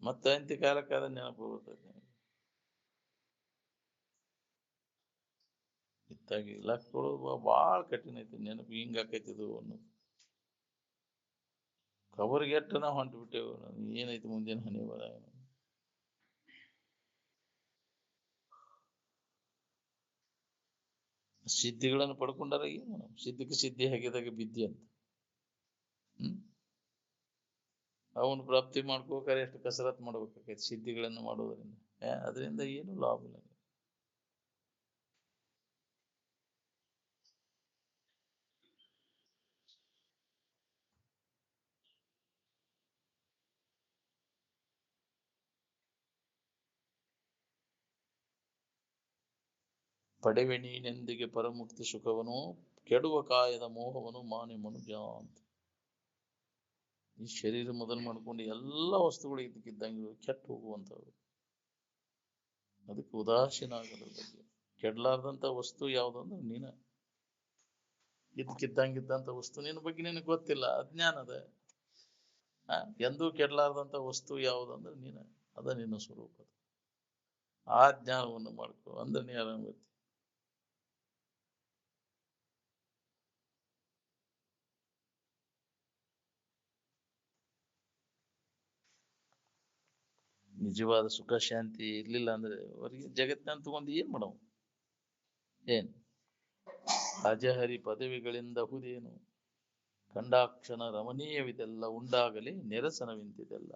ಮತ್ತೆ ಅಂತ್ಯ ಕಾಲಕ್ಕೆ ಅದನ್ನ ನೆನಪು ಬರ್ತೈತಿ. ಇತ್ತಾಗಿ ಲಕ್ಗಳು ಭಾಳ ಕಠಿಣ ಐತಿ. ನೆನಪು ಹಿಂಗ ಆಕೈತಿದು ಅನ್ನೋದು. ಕಬರ್ಗೆ ಎಟ್ಟು ನಾವು ಹೊಂಟು ಬಿಟ್ಟೇವು. ಏನೈತಿ ಮುಂದಿನ ಹನಿ ಬರ. ಸಿದ್ಧಿಗಳನ್ನು ಪಡ್ಕೊಂಡಾರ ಏನು ಸಿದ್ಧಿಗೆ ಸಿದ್ಧಿ ಹಾಕಿದಾಗ ಬಿದ್ದಿ ಅಂತ. ಅವನು ಪ್ರಾಪ್ತಿ ಮಾಡ್ಕೋಬೇಕಾದ್ರೆ ಎಷ್ಟು ಕಸರತ್ ಮಾಡ್ಬೇಕಾಗೈತಿ ಸಿದ್ಧಿಗಳನ್ನು ಮಾಡೋದ್ರಿಂದ. ಅದರಿಂದ ಏನು ಲಾಭ ಇಲ್ಲ. ಪಡೆವೆ ನೀನೆಂದಿಗೆ ಪರಮುಕ್ತಿ ಸುಖವನು ಕೆಡುವ ಕಾಯದ ಮೋಹವನು ಮಾನೆ ಮನುಜ ಅಂತ. ಈ ಶರೀರ ಮೊದಲು ಮಾಡ್ಕೊಂಡು ಎಲ್ಲ ವಸ್ತುಗಳು ಇದಕ್ಕಿದ್ದಂಗೆ ಕೆಟ್ಟು ಹೋಗುವಂಥವು. ಅದಕ್ಕೆ ಉದಾಸೀನ ಆಗೋದ್ರ ಬಗ್ಗೆ. ಕೆಡ್ಲಾರ್ದಂತ ವಸ್ತು ಯಾವ್ದಂದ್ರೆ ನೀನ. ಇದಕ್ಕಿದ್ದಂಗಿದ್ದಂತ ವಸ್ತು ನಿನ್ನ ಬಗ್ಗೆ ನಿನಗೆ ಗೊತ್ತಿಲ್ಲ, ಅಜ್ಞಾನದ. ಎಂದೂ ಕೆಡ್ಲಾರ್ದಂತ ವಸ್ತು ಯಾವುದಂದ್ರೆ ನೀನ. ಅದ ನಿನ್ನ ಸ್ವರೂಪ. ಆ ಜ್ಞಾನವನ್ನು ಮಾಡ್ಕೊ ಅಂದ್ರೆ ನೀ ಆರಾಮಿರ್ತಿ. ನಿಜವಾದ ಸುಖ ಶಾಂತಿ ಇರ್ಲಿಲ್ಲ ಅಂದ್ರೆ ಅವರಿಗೆ ಜಗತ್ತಿನ ತಗೊಂಡು ಏನ್ ಮಾಡವು? ಏನ್ ಅಜಹರಿ ಪದವಿಗಳಿಂದ ಹುದೇನು ಕಂಡಾಕ್ಷಣ ರಮಣೀಯವಿದೆಲ್ಲ ಉಂಡಾಗಲಿ ನೆರಸನವಿಂತಿದೆಲ್ಲ.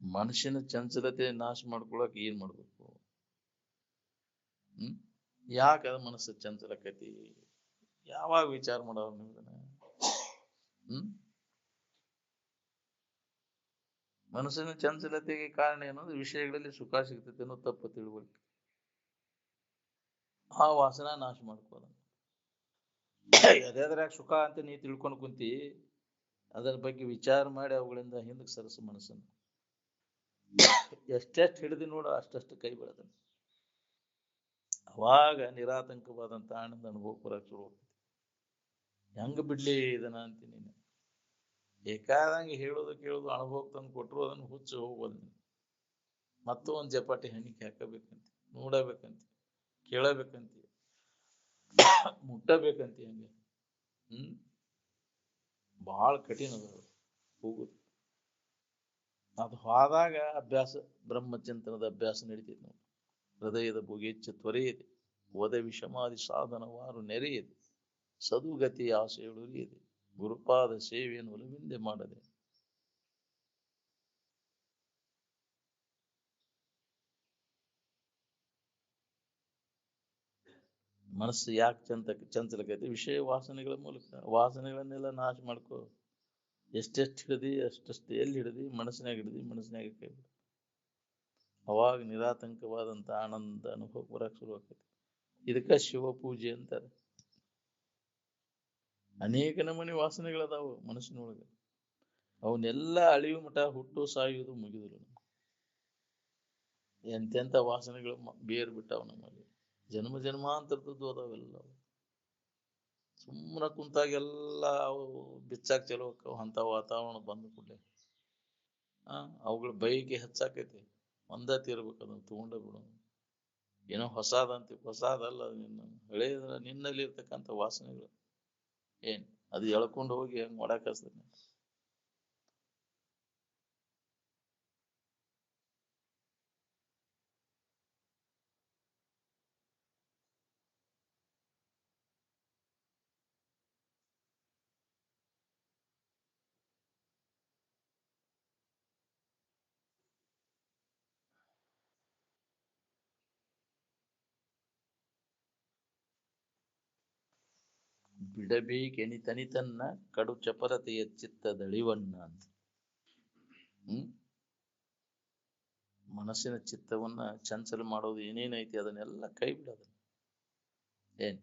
ಮನುಷ್ಯನ ಚಂಚಲತೆ ನಾಶ ಮಾಡ್ಕೊಳಕ್ ಏನ್ ಮಾಡ್ಬೇಕು? ಯಾಕದ ಮನಸ್ಸು ಚಂಚಲಕತಿ? ಯಾವಾಗ ವಿಚಾರ ಮಾಡೋರು ನೀವು? ಮನಸ್ಸಿನ ಚಂಚಲತೆಗೆ ಕಾರಣ ಏನಂದ್ರೆ ವಿಷಯಗಳಲ್ಲಿ ಸುಖ ಸಿಗ್ತೈತೆ ಅನ್ನೋ ತಪ್ಪು ತಿಳುವಳಿಕೆ. ಆ ವಾಸನ ನಾಶ ಮಾಡ್ಕೋದ. ಅದ್ರಾಗ ಸುಖ ಅಂತ ನೀ ತಿಳ್ಕೊಂಡು ಕುಂತಿ, ಅದರ ಬಗ್ಗೆ ವಿಚಾರ ಮಾಡಿ ಅವುಗಳಿಂದ ಹಿಂದಕ್ಕೆ ಸರಸು ಮನಸ್ಸನ್ನು. ಎಷ್ಟೆಷ್ಟು ಹಿಡಿದು ನೋಡು ಅಷ್ಟಷ್ಟು ಕೈ ಬೆಳೆದ. ಅವಾಗ ನಿರಾತಂಕವಾದಂತ ಆನಂದ ಅನುಭವ ಬರಕ್ ಶುರು ಹೋಗ್ತದೆ. ಹೆಂಗ ಬಿಡ್ಲಿ ಇದನ್ನ ಅಂತೀನಿ. ಬೇಕಾದಂಗೆ ಹೇಳೋದು ಕೇಳೋದು ಅನುಭವಕ್ಕೆ ತಂದು ಕೊಟ್ಟರು ಅದನ್ನು ಹುಚ್ಚು ಹೋಗೋದು. ಮತ್ತೂ ಒಂದು ಜಪಾಟಿ ಹಣಿಕೆ ಹಾಕಬೇಕಂತ, ನೋಡಬೇಕಂತ, ಕೇಳಬೇಕಂತ, ಮುಟ್ಟಬೇಕಂತ. ಹಂಗೆ ಬಹಳ ಕಠಿಣ ಅದ ಹೋಗುದು. ಅದು ಹೋದಾಗ ಅಭ್ಯಾಸ, ಬ್ರಹ್ಮಚಿಂತನದ ಅಭ್ಯಾಸ ನಡೀತೈತಿ ನೋಡಿ. ಹೃದಯದ ಬುಗೆಚ್ಚ ತ್ವರೆಯಿದೆ, ವದ ವಿಷಮಾದಿ ಸಾಧನವಾರು ನೆರೆಯಿದೆ, ಸದುಗತಿ ಆಸೆಯುಳಿಯದೆ, ಗುರುಪಾದ ಸೇವೆಯನ್ನು ಒಲವಿಂದೆ ಮಾಡದೆ. ಮನಸ್ಸು ಯಾಕೆ ಚಂಚಲಕೈತಿ? ವಿಷಯ ವಾಸನೆಗಳ ಮೂಲಕ. ವಾಸನೆಗಳನ್ನೆಲ್ಲ ನಾಶ ಮಾಡ್ಕೋ. ಎಷ್ಟೆಷ್ಟು ಹಿಡಿದಿ ಅಷ್ಟಷ್ಟು ಎಲ್ಲಿ ಹಿಡಿದಿ? ಮನಸ್ಸಿನಾಗ ಹಿಡಿದಿ, ಮನಸ್ಸಿನಾಗ ಕೈ ಬಿಡು. ಅವಾಗ ನಿರಾತಂಕವಾದಂತ ಆನಂದ ಅನುಭವ ಬರಕ್ ಶುರು ಆಕೈತಿ. ಇದಕ್ಕ ಶಿವ ಪೂಜೆ ಅಂತಾರೆ. ಅನೇಕ ನಮೂನಿ ವಾಸನೆಗಳದಾವು ಮನಸ್ಸಿನೊಳಗೆ. ಅವನ್ನೆಲ್ಲ ಅಳಿವು ಮಠ ಹುಟ್ಟು ಸಾಯುವುದು ಮುಗಿದ್ರು. ಎಂತೆಂತ ವಾಸನೆಗಳು ಬೇರು ಬಿಟ್ಟಾವ ನಮ್ಮಲ್ಲಿ. ಜನ್ಮ ಜನ್ಮಾಂತರದ್ದು ಅದಾವೆಲ್ಲ. ಸುಮ್ಮನೆ ಕುಂತಾಗೆಲ್ಲ ಅವು ಬಿಚ್ಚಾಕ್ ಚಲೋ ಅಂತ ವಾತಾವರಣ ಬಂದ ಕೂಡಲೇ ಅವುಗಳ ಬೈಗೆ ಹೆಚ್ಚಾಕೈತಿ. ಒಂದ ತೀರ್ಬೇಕು, ಅದನ್ನು ತಗೊಂಡ ಬಿಡು. ಏನೋ ಹೊಸಾದಂತ, ಹೊಸಾದಲ್ಲ, ಹಳೇದ್ರ ನಿನ್ನಲ್ಲಿ ಇರ್ತಕ್ಕಂಥ ವಾಸನೆಗಳು ಏನ್ ಅದು ಎಳ್ಕೊಂಡು ಹೋಗಿ ಹಂಗ್ ಮಾಡಾಕಸ್ತದೆ. ಬಿಡಬೇಕೆನಿತನಿತನ್ನ ಕಡು ಚಪಲತೆಯ ಚಿತ್ತದಳಿವನ್ನ ಅಂತ. ಮನಸ್ಸಿನ ಚಿತ್ತವನ್ನ ಚಂಚಲ ಮಾಡೋದು ಏನೇನೈತಿ ಅದನ್ನೆಲ್ಲ ಕೈ ಬಿಡೋದು. ಏನ್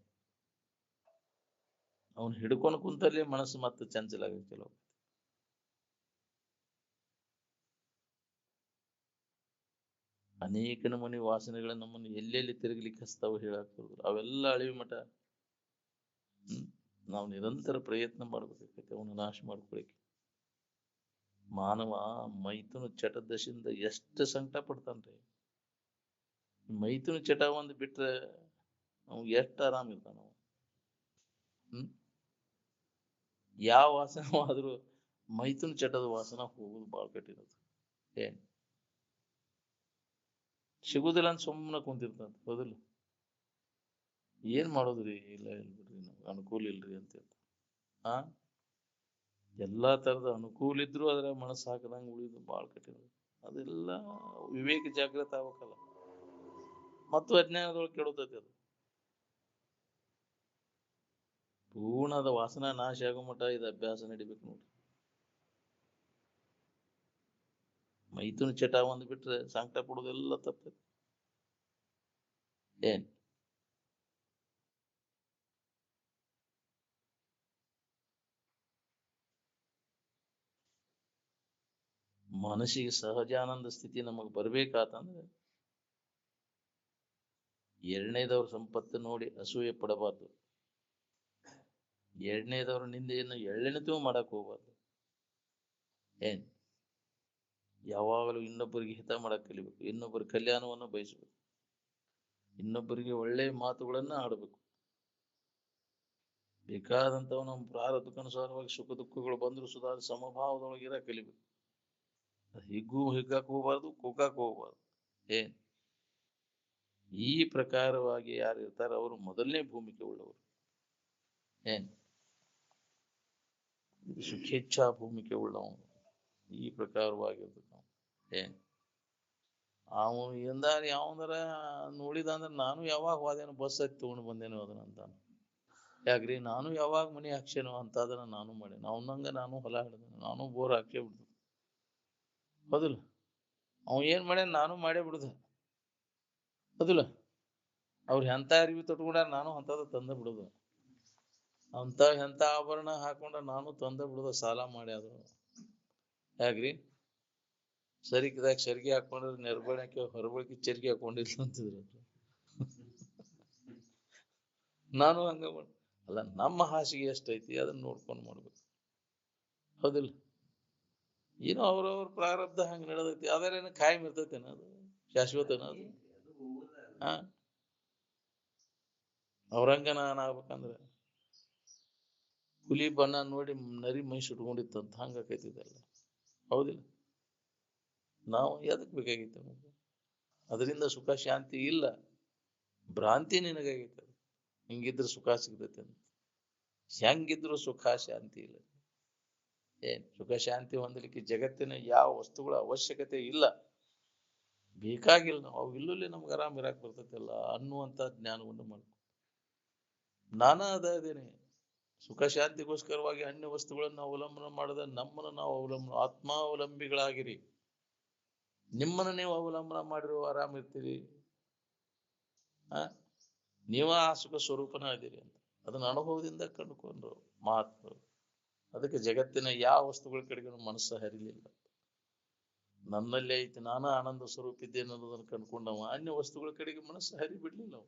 ಅವನು ಹಿಡ್ಕೊಂಡು ಕುಂತಲ್ಲಿ ಮನಸ್ಸು ಮತ್ತೆ ಚಂಚಲ ಆಗೈತಿಲ್ಲ. ಅನೇಕ ನಮೂನಿ ವಾಸನೆಗಳ ನಮ್ಮನ್ನು ಎಲ್ಲೆಲ್ಲಿ ತಿರುಗಲಿಕ್ಕೆ ಹಸ್ತಾವ ಹೇಳಾಕ್ತದ್ರು. ಅವೆಲ್ಲ ಅಳಿವಿ ಮಠ ನಾವು ನಿರಂತರ ಪ್ರಯತ್ನ ಮಾಡ್ಬೇಕಾಗೈತೆ ಅವನು ನಾಶ ಮಾಡ್ಕೊಳಿಕ್ಕೆ. ಮಾನವ ಮೈಥುನ ಚಟದಶಿಂದ ಎಷ್ಟು ಸಂಕಟ ಪಡ್ತಾನ್ರಿ. ಮೈಥುನ ಚಟ ಒಂದು ಬಿಟ್ರೆ ಅವ್ ಎಷ್ಟು ಆರಾಮ್ ಇರ್ತಾನ. ಯಾವ ವಾಸನವಾದ್ರೂ ಮೈಥುನ ಚಟದ ವಾಸನ ಹೋಗುದು ಬಾಳ್ ಕಟ್ಟಿರೋದು. ಏನ್ ಸಿಗುದಿಲ್ಲ ಅಂತ ಸುಮ್ಮನೆ ಕುಂತಿರ್ತಂತ. ಹೌದಿಲ್ಲ? ಏನ್ ಮಾಡೋದ್ರಿ? ಇಲ್ಲ ಬಿಡ್ರಿ, ನಮ್ಗೆ ಅನುಕೂಲ ಇಲ್ರಿ ಅಂತ ಎಲ್ಲಾ ತರದ ಅನುಕೂಲ ಇದ್ರು ಅದ್ರ ಮನಸ್ಸು ಹಾಕದಂಗ ಉಳಿದು ಬಾಳ್ ಕಟ್ಟಿರೋದು. ಅದೆಲ್ಲ ವಿವೇಕ ಜಾಗೃತ ಆಗ್ಬೇಕಲ್ಲ. ಮತ್ತು ಅಜ್ಞಾನದೊಳಗೆ ಕೆಡತೈತಿ ಅದು. ಪೂರ್ಣದ ವಾಸನ ನಾಶ ಆಗೋ ಮಟ್ಟ ಇದು ಅಭ್ಯಾಸ ನಡಿಬೇಕು ನೋಡ್ರಿ. ಮೈಥುನ ಚಟ ಒಂದ್ ಬಿಟ್ರೆ ಸಂಕಟ ಪಡೋದೆಲ್ಲ ತಪ್ಪೈತಿ. ಏನ್ ಮನಸ್ಸಿಗೆ ಸಹಜಾನಂದ ಸ್ಥಿತಿ ನಮಗ್ ಬರ್ಬೇಕಾತಂದ್ರೆ ಎರಡನೇದವ್ರ ಸಂಪತ್ತು ನೋಡಿ ಅಸೂಯೆ ಪಡಬಾರ್ದು. ಎರಡನೇದವ್ರ ನಿಂದೆಯನ್ನು ಎಳ್ಳೆಣಿತೂ ಮಾಡಕ್ ಹೋಗ್ಬಾರ್ದು. ಏನ್ ಯಾವಾಗಲೂ ಇನ್ನೊಬ್ಬರಿಗೆ ಹಿತ ಮಾಡಕ್ ಕಲಿಬೇಕು. ಇನ್ನೊಬ್ಬರ ಕಲ್ಯಾಣವನ್ನು ಬಯಸಬೇಕು. ಇನ್ನೊಬ್ಬರಿಗೆ ಒಳ್ಳೆ ಮಾತುಗಳನ್ನ ಆಡಬೇಕು. ಬೇಕಾದಂತವ್ ನಮ್ಮ ಪ್ರಾರಬ್ಧಕ್ಕನುಸಾರವಾಗಿ ಸುಖ ದುಃಖಗಳು ಬಂದ್ರು ಸುಧಾ ಸಮಭಾವದೊಳಗಿರ ಕಲಿಬೇಕು. ಹಿಗ್ಗಕ್ ಹೋಗ್ಬಾರ್ದು, ಕುಗ್ಗಕ್ ಹೋಗ್ಬಾರ್ದು. ಏನ್ ಈ ಪ್ರಕಾರವಾಗಿ ಯಾರು ಇರ್ತಾರ ಅವರು ಮೊದಲನೇ ಭೂಮಿಕೆ ಉಳ್ಳವರು. ಏನ್ ಸುಖೇಚ್ಛಾ ಭೂಮಿಕೆ ಉಳ್ಳವನು ಈ ಪ್ರಕಾರವಾಗಿರ್ಬೇಕು. ಏನ್ ಅವನು ಎಂದಾರ ಯಾವಂದರ ನೋಡಿದ ಅಂದ್ರೆ ನಾನು ಯಾವಾಗ ಹೋದೇನೋ ಬಸ್ ಹತ್ತಿ ತಗೊಂಡು ಬಂದೇನೋ ಅದನ್ನ ಅಂತಾನ. ಯಾಕ್ರಿ ನಾನು ಯಾವಾಗ ಮನೆ ಹಾಕ್ಸೇನೋ ಅಂತ ಅದನ್ನ ನಾನು ಮಾಡೇನ. ಅವನಂಗ ನಾನು ಹೊಲ ಹಿಡ್ದೇನೆ, ನಾನು ಬೋರ್ ಹಾಕೇ ಬಿಡ್ದು. ಹೌದಿಲ್ಲ? ಅವ ಏನ್ ಮಾಡ್ಯಾನ ನಾನು ಮಾಡೇ ಬಿಡುದ. ಹೌದಿಲ್ಲ? ಅವ್ರು ಎಂತ ಅರಿವಿ ತೊಟ್ಕೊಂಡ ನಾನು ಅಂತದ ತಂದ ಬಿಡುದು. ಎಂತ ಆಭರಣ ಹಾಕೊಂಡ ನಾನು ತಂದ ಬಿಡುದ. ಸಾಲ ಮಾಡಿ ಅದು ಯಾಕ್ರಿ ಸರಿಕಿದಾಗ ಸರಿಗೆ ಹಾಕೊಂಡ್ರೆ ನೆರ್ಬಳಕೆ ಹೊರಬಳಕೆ ಚರಿಗೆ ಹಾಕೊಂಡಿಲ್ಲ ಅಂತಿದ್ರು. ನಾನು ಹಂಗ ಅಲ್ಲ, ನಮ್ಮ ಹಾಸಿಗೆ ಎಷ್ಟೈತಿ ಅದನ್ನ ನೋಡ್ಕೊಂಡು ಮಾಡ್ಬೇಕು. ಹೌದಿಲ್ಲ? ಏನೋ ಅವ್ರವ್ರ ಪ್ರಾರಬ್ಧ ಹಂಗ ನಡೆದೈತಿ. ಅದೇನ ಕಾಯಂ ಇರ್ತೈತೇನ? ಅದು ಶಾಶ್ವತನ? ಅದು ಅವ್ರಂಗ ನಾನು ಆಗ್ಬೇಕಂದ್ರೆ ಹುಲಿ ಬಣ್ಣ ನೋಡಿ ನರಿ ಮೈ ಸುಟ್ಕೊಂಡಿತ್ತಂತ ಹಂಗ ಆಕೈತಿದೆಲ್ಲ. ಹೌದಿಲ್ಲ? ನಾವು ಎದಕ್ ಬೇಕಾಗಿತ್ತು ನಮ್ಗೆ? ಅದರಿಂದ ಸುಖ ಶಾಂತಿ ಇಲ್ಲ, ಭ್ರಾಂತಿ ನಿನಗಾಗೈತೆ. ಹಿಂಗಿದ್ರೆ ಸುಖ ಸಿಗ್ತೈತೆ ಅಂತ. ಹೆಂಗಿದ್ರು ಸುಖ ಶಾಂತಿ ಇಲ್ಲ. ಏನ್ ಸುಖ ಶಾಂತಿ ಹೊಂದಲಿಕ್ಕೆ ಜಗತ್ತಿನ ಯಾವ ವಸ್ತುಗಳ ಅವಶ್ಯಕತೆ ಇಲ್ಲ, ಬೇಕಾಗಿಲ್ಲ. ನಾವು ಅವು ಇಲ್ಲೇ ನಮ್ಗೆ ಆರಾಮ್ ಇರಾಕ್ ಬರ್ತೈತಿಲ್ಲ ಅನ್ನುವಂತ ಜ್ಞಾನವನ್ನು ಮಾಡ್ಕೊ. ನಾನಾ ಅದೇನೆ ಸುಖ ಶಾಂತಿಗೋಸ್ಕರವಾಗಿ ಅನ್ಯ ವಸ್ತುಗಳನ್ನು ಅವಲಂಬನೆ ಮಾಡದ ನಮ್ಮನ್ನು ನಾವು ಆತ್ಮಾವಲಂಬಿಗಳಾಗಿರಿ. ನಿಮ್ಮನ್ನು ನೀವು ಅವಲಂಬನೆ ಮಾಡಿರೋ ಆರಾಮ್ ಇರ್ತೀರಿ. ನೀವ ಆ ಸುಖ ಸ್ವರೂಪನ ಅದೀರಿ ಅಂತ ಅದನ್ನ ಅನುಭವದಿಂದ ಕಂಡುಕೊಂಡ್ರು ಮಹಾತ್ಮರು. ಅದಕ್ಕೆ ಜಗತ್ತಿನ ಯಾವ ವಸ್ತುಗಳ ಕಡೆಗೂ ಮನಸ್ಸು ಹರಿಲಿಲ್ಲ. ನನ್ನಲ್ಲಿ ಐತಿ, ನಾನಾ ಆನಂದ ಸ್ವರೂಪ ಇದ್ದೇನೆ ಅನ್ನೋದನ್ನು ಕಂಡುಕೊಂಡವ ಅನ್ಯ ವಸ್ತುಗಳ ಕಡೆಗೆ ಮನಸ್ಸು ಹರಿ ಬಿಡ್ಲಿಲ್ಲ. ಅವ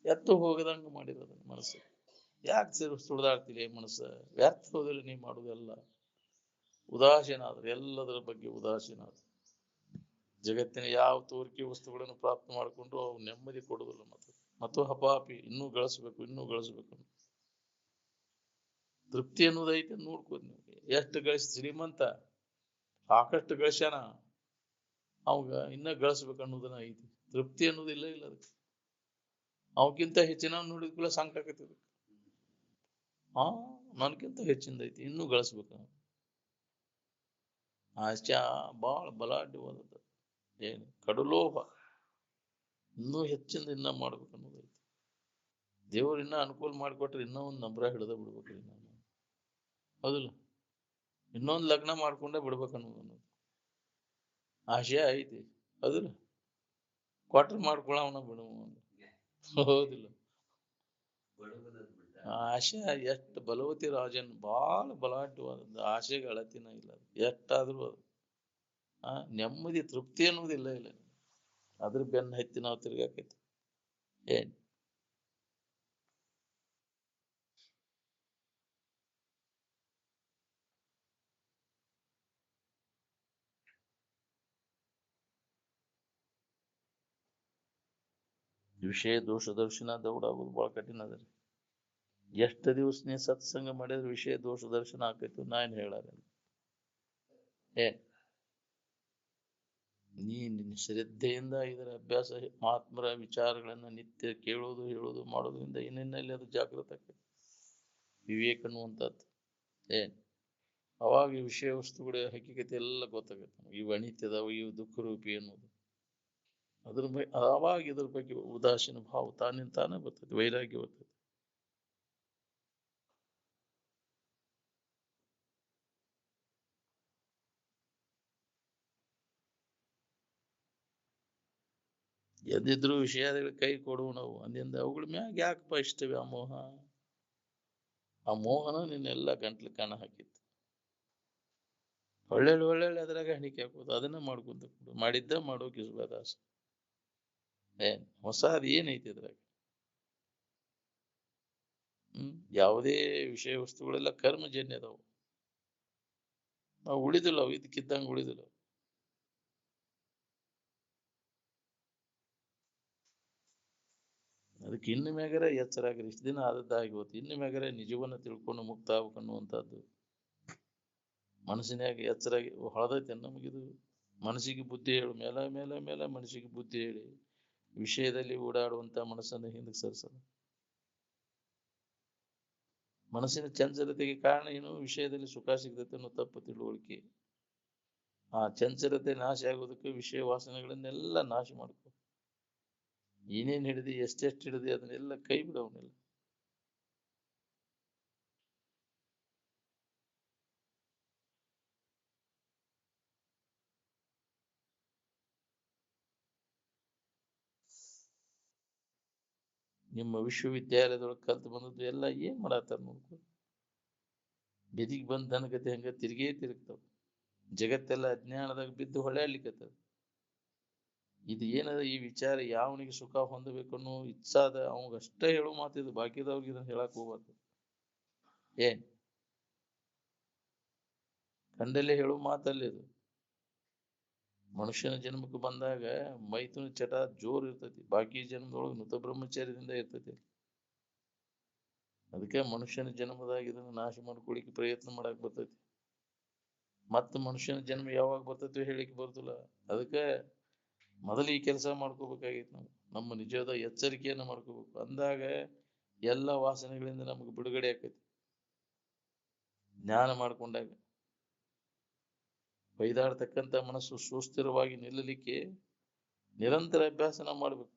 ಎತ್ತು ಹೋಗದಂಗ ಮಾಡಿರೋದನ್ನ ಮನಸ್ಸು. ಯಾಕೆ ಸುಳಿದಾಡ್ತಿಲ್ಲ ಮನಸ್ಸ? ವ್ಯರ್ಥ ಹೋದಲ್ಲಿ ನೀ ಮಾಡುವುದೆಲ್ಲ ಉದಾಸೀನ ಆದ್ರೆ, ಎಲ್ಲದರ ಬಗ್ಗೆ ಉದಾಸೀನ ಆದ್ರೆ ಜಗತ್ತಿನ ಯಾವ ತೋರಿಕೆ ವಸ್ತುಗಳನ್ನು ಪ್ರಾಪ್ತ ಮಾಡಿಕೊಂಡು ಅವು ನೆಮ್ಮದಿ ಕೊಡುದಿಲ್ಲ. ಮತ್ತು ಹಪಾಪಿ ಇನ್ನೂ ಗಳಿಸ್ಬೇಕು. ತೃಪ್ತಿ ಅನ್ನೋದೈತೆ ನೋಡ್ಕೋದ್ ನೀವು. ಎಷ್ಟು ಗಳಿಸಿ ಶ್ರೀಮಂತ ಸಾಕಷ್ಟು ಗಳಿಸ್ಯಾನ, ಅವಾಗ ಇನ್ನ ಗಳಿಸ್ಬೇಕು ಅನ್ನೋದನ್ನ ಐತಿ. ತೃಪ್ತಿ ಅನ್ನೋದು ಇಲ್ಲ ಅದಕ್ಕೆ. ಅವಕ್ಕಿಂತ ಹೆಚ್ಚಿನ ನೋಡಿದ್ಕೂಲ ಸಂಕಟ ಆಕೈತಿ. ನನ್ಕಿಂತ ಹೆಚ್ಚಿಂದ ಐತಿ, ಇನ್ನೂ ಗಳಿಸ್ಬೇಕು. ಆಶಾ ಬಾಳ ಬಲಾಢ್ಯವಾದದ್ದು. ಏನು ಕಡುಲೋಭ, ಇನ್ನೂ ಹೆಚ್ಚಿಂದ ಇನ್ನ ಮಾಡ್ಬೇಕು ಅನ್ನೋದೈತಿ. ದೇವ್ರು ಇನ್ನ ಅನುಕೂಲ ಮಾಡಿಕೊಟ್ರೆ ಇನ್ನೂ ಒಂದು ನಂಬರ ಹಿಡ್ದ ಬಿಡ್ಬೇಕ್ರಿ ನಾನು. ಹೌದಿಲ್ಲ? ಇನ್ನೊಂದು ಲಗ್ನ ಮಾಡ್ಕೊಂಡೇ ಬಿಡ್ಬೇಕನ್ನೋದು ಆಶೆ ಐತಿ. ಹೌದಿಲ್ಲ? ಕ್ವಾರ್ಟರ್ ಮಾಡ್ಕೊಳವನ ಬಿಡುವ. ಹೌದಿಲ್ಲ? ಆಶೆ ಎಷ್ಟು ಬಲವತಿ ರಾಜನ್, ಬಹಳ ಬಲಾಢ್ಯವಾದದ್ದು. ಆಶೆಗೆ ಅಳತಿನ ಇಲ್ಲ. ಎಷ್ಟಾದ್ರೂ ಅದು ನೆಮ್ಮದಿ ತೃಪ್ತಿ ಅನ್ನೋದಿಲ್ಲ. ಅದ್ರ ಬೆನ್ನ ಹತ್ತಿ ನಾವು ತಿರ್ಗಾಕೈತಿ. ಏನ್ ವಿಷಯ ದೋಷ ದರ್ಶನ ದೌಡಾಗೋದು ಬಹಳ ಕಠಿಣ ಅದ್ರಿ. ಎಷ್ಟು ದಿವಸ ನೀ ಸತ್ಸಂಗ ಮಾಡಿದ್ರೆ ವಿಷಯ ದೋಷ ದರ್ಶನ ಆಕೈತಿ ನಾ ಏನ್ ಹೇಳಾರ? ನೀ ನಿನ್ನ ಶ್ರದ್ಧೆಯಿಂದ ಇದರ ಅಭ್ಯಾಸ ಮಹಾತ್ಮರ ವಿಚಾರಗಳನ್ನ ನಿತ್ಯ ಕೇಳೋದು ಹೇಳೋದು ಮಾಡೋದ್ರಿಂದ ಇನ್ನಿನ್ನಲ್ಲಿ ಅದು ಜಾಗೃತ ಆಕೈತಿ. ವಿವೇಕ ಅನ್ನುವಂಥದ್ದು ಅವಾಗ ಈ ವಿಷಯ ವಸ್ತುಗಳ ಹಕ್ಕಿಕತೆ ಎಲ್ಲ ಗೊತ್ತಾಗತ್ತೆ. ಇವು ಅನಿತ್ಯದವು, ಇವು ದುಃಖ ರೂಪಿ ಅನ್ನೋದು. ಅವಾಗ ಇದ್ರ ಬಗ್ಗೆ ಉದಾಸೀನ ಭಾವ ತಾನೇ ಬರ್ತದೆ, ವೈರಾಗ್ಯ ಬರ್ತದೆ. ಎದ್ದಿದ್ರು ವಿಷಯಗಳ ಕೈ ಕೊಡುವ ನಾವು ಅಂದಿಂದ ಅವುಗಳ ಮ್ಯಾಗ ಯಾಕಪ್ಪ ಇಷ್ಟ ವ್ಯಾಮೋಹ? ಆ ಮೋಹನ ನಿನ್ನೆಲ್ಲ ಗಂಟ್ಲು ಕಾಣ ಹಾಕಿತ್ತು. ಒಳ್ಳೆ ಅದ್ರಾಗ ಹಣಿಕೆ ಹಾಕೋದು, ಅದನ್ನ ಮಾಡ್ಕೊಂತ ಮಾಡಿದ್ದ ಮಾಡೋ ಕಿಸ್ಬದಾಸ. ಹೊಸ ಅದ್ ಏನೈತಿ ಅದ್ರಾಗ? ಯಾವುದೇ ವಿಷಯ ವಸ್ತುಗಳೆಲ್ಲ ಕರ್ಮಜನ್ಯ ಅದಾವು. ನಾವು ಉಳಿದಿಲ್ಲ, ಅವು ಇದಕ್ಕಿದ್ದಂಗೆ ಉಳಿದಿಲ್ಲ. ಅದಕ್ಕೆ ಇನ್ನು ಮ್ಯಾಗರ ಎಚ್ಚರಾಗ್ರಿ. ಇಷ್ಟು ದಿನ ಆದದ್ದಾಗಿ ಹೋತು. ಇನ್ನು ಮ್ಯಾಗರ ನಿಜವನ್ನ ತಿಳ್ಕೊಂಡು ಮುಕ್ತ ಆಗ್ಬೇಕು ಅನ್ನುವಂಥದ್ದು ಮನಸ್ಸಿನಾಗ ಎಚ್ಚರಾಗಿ ಹೊಳದೈತೆ. ನಮಗಿದು ಮನಸ್ಸಿಗೆ ಬುದ್ಧಿ ಹೇಳು, ಮೇಲೆ ಮನಸ್ಸಿಗೆ ಬುದ್ಧಿ ಹೇಳಿ ವಿಷಯದಲ್ಲಿ ಓಡಾಡುವಂತ ಮನಸ್ಸನ್ನು ಹಿಂದಕ್ಕೆ ಸರಿಸೋದು. ಮನಸ್ಸಿನ ಚಂಚಲತೆಗೆ ಕಾರಣ ಏನು? ವಿಷಯದಲ್ಲಿ ಸುಖ ಸಿಗ್ತೈತೆ ಅನ್ನೋ ತಪ್ಪು ತಿಳುವಳಿಕೆ. ಆ ಚಂಚಲತೆ ನಾಶ ಆಗೋದಕ್ಕೆ ವಿಷಯ ವಾಸನೆಗಳನ್ನೆಲ್ಲ ನಾಶ ಮಾಡ್ಕೊ. ಏನೇನ್ ಹಿಡಿದಿ, ಎಷ್ಟೆಷ್ಟು ಹಿಡಿದಿ ಅದನ್ನೆಲ್ಲ ಕೈ ಬಿಡವನ್ನೆಲ್ಲ. ನಿಮ್ಮ ವಿಶ್ವವಿದ್ಯಾಲಯದೊಳಗೆ ಕಲ್ತು ಬಂದದ್ದು ಎಲ್ಲ ಏನ್ ಮಾಡತ್ತಾರ ನೋಡ್ಕೊ. ಬೆದಿಗೆ ಬಂದ ದನಗತಿ ಹಂಗ ತಿರುಗ್ತಾವ. ಜಗತ್ತೆಲ್ಲ ಅಜ್ಞಾನದಾಗ ಬಿದ್ದು ಹೊಳೆಯಾಡ್ಲಿಕ್ಕತ್ತದ. ಇದು ಏನದ ಈ ವಿಚಾರ? ಯಾವನಿಗೆ ಸುಖ ಹೊಂದಬೇಕನ್ನೋ ಇಚ್ಛಾದ ಅವಂಗಷ್ಟೇ ಹೇಳೋ ಮಾತಿದು, ಬಾಕಿದವ್ರಿಗೆ ಇದನ್ನ ಹೇಳಕ್ ಹೋಗ್ಬಾರ್ದು. ಕಂಡಲ್ಲೇ ಹೇಳೋ ಮಾತಲ್ಲಿ ಇದು. ಮನುಷ್ಯನ ಜನ್ಮಕ್ಕೆ ಬಂದಾಗ ಮೈಥುನ ಚಟ ಜೋರ್ ಇರ್ತೈತಿ, ಬಾಕಿ ಜನ್ಮದೊಳಗೆ ಮೃತ ಬ್ರಹ್ಮಚಾರ್ಯದಿಂದ ಇರ್ತೈತಿ. ಅದಕ್ಕೆ ಮನುಷ್ಯನ ಜನ್ಮದಾಗ ಇದನ್ನ ನಾಶ ಮಾಡ್ಕೊಳಿಕ್ಕೆ ಪ್ರಯತ್ನ ಮಾಡಕ್ ಬರ್ತೈತಿ. ಮತ್ತ ಮನುಷ್ಯನ ಜನ್ಮ ಯಾವಾಗ ಬರ್ತೈತಿ ಹೇಳಿಕ್ ಬರ್ತಲ್ಲ. ಅದಕ್ಕೆ ಮೊದಲು ಈ ಕೆಲಸ ಮಾಡ್ಕೋಬೇಕಾಗಿತ್ತು. ನಾವು ನಮ್ಮ ನಿಜವಾದ ಎಚ್ಚರಿಕೆಯನ್ನ ಮಾಡ್ಕೋಬೇಕು. ಅಂದಾಗ ಎಲ್ಲ ವಾಸನೆಗಳಿಂದ ನಮಗೆ ಬಿಡುಗಡೆ ಆಕೈತಿ ಜ್ಞಾನ ಮಾಡ್ಕೊಂಡಾಗ. ಬೈದಾಡ್ತಕ್ಕಂಥ ಮನಸ್ಸು ಸುಸ್ಥಿರವಾಗಿ ನಿಲ್ಲಲಿಕ್ಕೆ ನಿರಂತರ ಅಭ್ಯಾಸ ನಾವು ಮಾಡ್ಬೇಕು.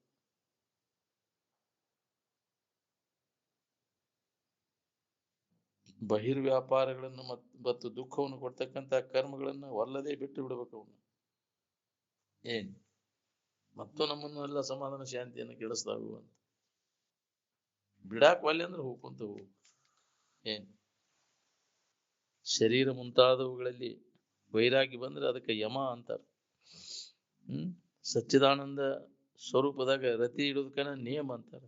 ಬಹಿರ್ವ್ಯಾಪಾರಗಳನ್ನು ಮತ್ತು ದುಃಖವನ್ನು ಕೊಡ್ತಕ್ಕಂಥ ಕರ್ಮಗಳನ್ನು ಒಲ್ಲದೆ ಬಿಟ್ಟು ಬಿಡಬೇಕು ಅವನು. ಏನ್ ಮತ್ತು ನಮ್ಮನ್ನೆಲ್ಲ ಸಮಾಧಾನ ಶಾಂತಿಯನ್ನು ಕೆಡಿಸ್ತಾವು ಅಂತ ಬಿಡಾಕ್ ಒಲ್ಲೆ ಅಂದ್ರೆ ಹೋಗ್ಕೊಂತ ಹೋಗು. ಏನ್ ಶರೀರ ಮುಂತಾದವುಗಳಲ್ಲಿ ವೈರಾಗಿ ಬಂದ್ರೆ ಅದಕ್ಕೆ ಯಮ ಅಂತಾರೆ. ಸಚ್ಚಿದಾನಂದ ಸ್ವರೂಪದಾಗ ರತಿ ಇಡುದಕ್ಕನ ನಿಯಮ ಅಂತಾರ.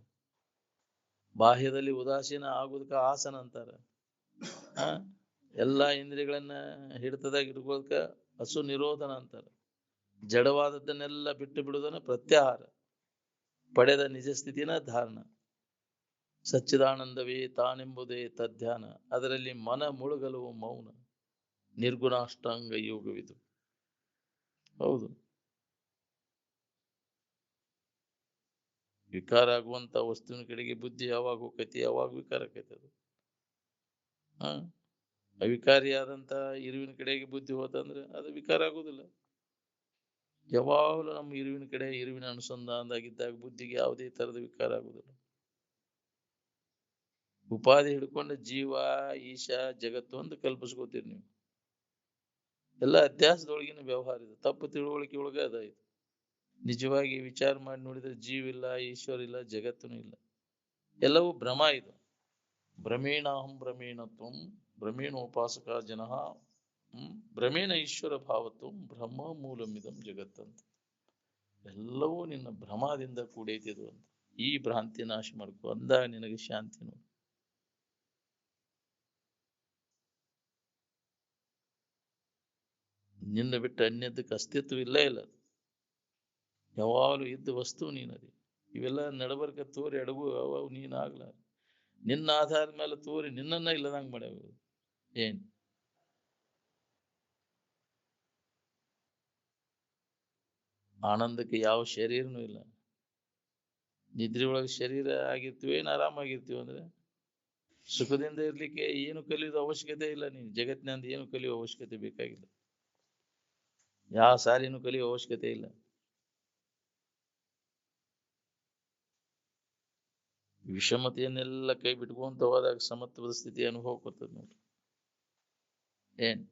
ಬಾಹ್ಯದಲ್ಲಿ ಉದಾಸೀನ ಆಗುದಕ್ಕ ಆಸನ ಅಂತಾರ. ಎಲ್ಲಾ ಇಂದ್ರಿಯಗಳನ್ನ ಹಿಡಿತದಾಗ ಇಟ್ಕೊಳ್ಳೋದಕ್ಕ ಹಸು ನಿರೋಧನ ಅಂತಾರ. ಜಡವಾದದ್ದನ್ನೆಲ್ಲ ಬಿಟ್ಟು ಬಿಡುವುದನ್ನ ಪ್ರತ್ಯಾಹಾರ. ಪಡೆದ ನಿಜ ಸ್ಥಿತಿನ ಧಾರಣ. ಸಚ್ಚಿದಾನಂದವೇ ತಾನೆಂಬುದೇ ತದ್ಧ್ಯಾನ. ಅದರಲ್ಲಿ ಮನ ಮುಳುಗಲು ಮೌನ. ನಿರ್ಗುಣಾಷ್ಟಾಂಗ ಯೋಗವಿದು. ಹೌದು, ವಿಕಾರ ಆಗುವಂತ ವಸ್ತುವಿನ ಕಡೆಗೆ ಬುದ್ಧಿ ಯಾವಾಗ ಹೋಗೈತಿ, ಯಾವಾಗ ವಿಕಾರ ಆಕೈತಿ. ಅದು ಅವಿಕಾರಿಯಾದಂತ ಇರುವಿನ ಕಡೆಗೆ ಬುದ್ಧಿ ಹೋತಂದ್ರೆ ಅದು ವಿಕಾರ ಆಗುದಿಲ್ಲ. ಯಾವಾಗಲೂ ನಮ್ಮ ಇರುವಿನ ಕಡೆ ಇರುವಿನ ಅನುಸಂಧಾನದಾಗಿದ್ದಾಗ ಬುದ್ಧಿಗೆ ಯಾವುದೇ ತರದ ವಿಕಾರ ಆಗುದಿಲ್ಲ. ಉಪಾಧಿ ಹಿಡ್ಕೊಂಡು ಜೀವ ಈಶ ಜಗತ್ತು ಅಂತ ಕಲ್ಪಿಸ್ಕೋತೀರಿ ನೀವು. ಎಲ್ಲ ಅಧ್ಯಾಸದೊಳಗಿನ ವ್ಯವಹಾರ ಇದೆ. ತಪ್ಪು ತಿಳುವಳಿಕೆ ಒಳಗ ಅದಾಯ್ತು. ನಿಜವಾಗಿ ವಿಚಾರ ಮಾಡಿ ನೋಡಿದ್ರೆ ಜೀವ ಇಲ್ಲ, ಈಶ್ವರ ಇಲ್ಲ, ಜಗತ್ತೂ ಇಲ್ಲ. ಎಲ್ಲವೂ ಭ್ರಮ. ಇದು ಭ್ರಮೇಣಾಹಂ ಭ್ರಮೇಣತ್ವಂ ಭ್ರಮೇಣೋಪಾಸಕ ಜನ ಭ್ರಮೇಣ ಈಶ್ವರ ಭಾವತ್ವಂ ಬ್ರಹ್ಮ ಮೂಲಮಿದಂ ಜಗತ್ತಂತ. ಎಲ್ಲವೂ ನಿನ್ನ ಭ್ರಮದಿಂದ ಕೂಡೈತಿದು ಅಂತ. ಈ ಭ್ರಾಂತಿ ನಾಶ ಮಾಡ್ಕೊ, ಅಂದಾಗ ನಿನಗೆ ಶಾಂತಿ ನೋಡಿ. ನಿನ್ನ ಬಿಟ್ಟು ಅನ್ಯದಕ್ಕೆ ಅಸ್ತಿತ್ವ ಇಲ್ಲ. ಯಾವಾಗಲೂ ಇದ್ದ ವಸ್ತು ನೀನದಿ. ಇವೆಲ್ಲ ನಡಬರ್ಕ ತೋರಿ ಅಡಗು ಅವು ನೀನಾಗ್ಲ. ನಿನ್ನ ಆಧಾರದ ಮೇಲೆ ತೋರಿ ನಿನ್ನನ್ನ ಇಲ್ಲದಂಗ ಮಾಡ್ಯಾವ. ಏನ್ ಆನಂದಕ್ಕೆ ಯಾವ ಶರೀರನೂ ಇಲ್ಲ. ನಿದ್ರೆ ಒಳಗೆ ಶರೀರ ಆಗಿರ್ತೀವಿ, ಏನು ಆರಾಮಾಗಿರ್ತೀವಿ ಅಂದ್ರೆ ಸುಖದಿಂದ ಇರ್ಲಿಕ್ಕೆ ಏನು ಕಲಿಯೋದು ಅವಶ್ಯಕತೆ ಇಲ್ಲ. ನೀನು ಜಗತ್ತಿನಿಂದ ಏನು ಕಲಿಯುವ ಅವಶ್ಯಕತೆ ಬೇಕಾಗಿಲ್ಲ. ಯಾವ ಸಾಲಿನೂ ಕಲಿಯುವ ಅವಶ್ಯಕತೆ ಇಲ್ಲ. ವಿಷಮತೆಯನ್ನೆಲ್ಲ ಕೈ ಬಿಟ್ಕೊಂತ ಹೋದಾಗ ಸಮತ್ವದ ಸ್ಥಿತಿ ಅನುಭವ ಕೊಡ್ತದೆ ನೋಡಿ. ಏನ್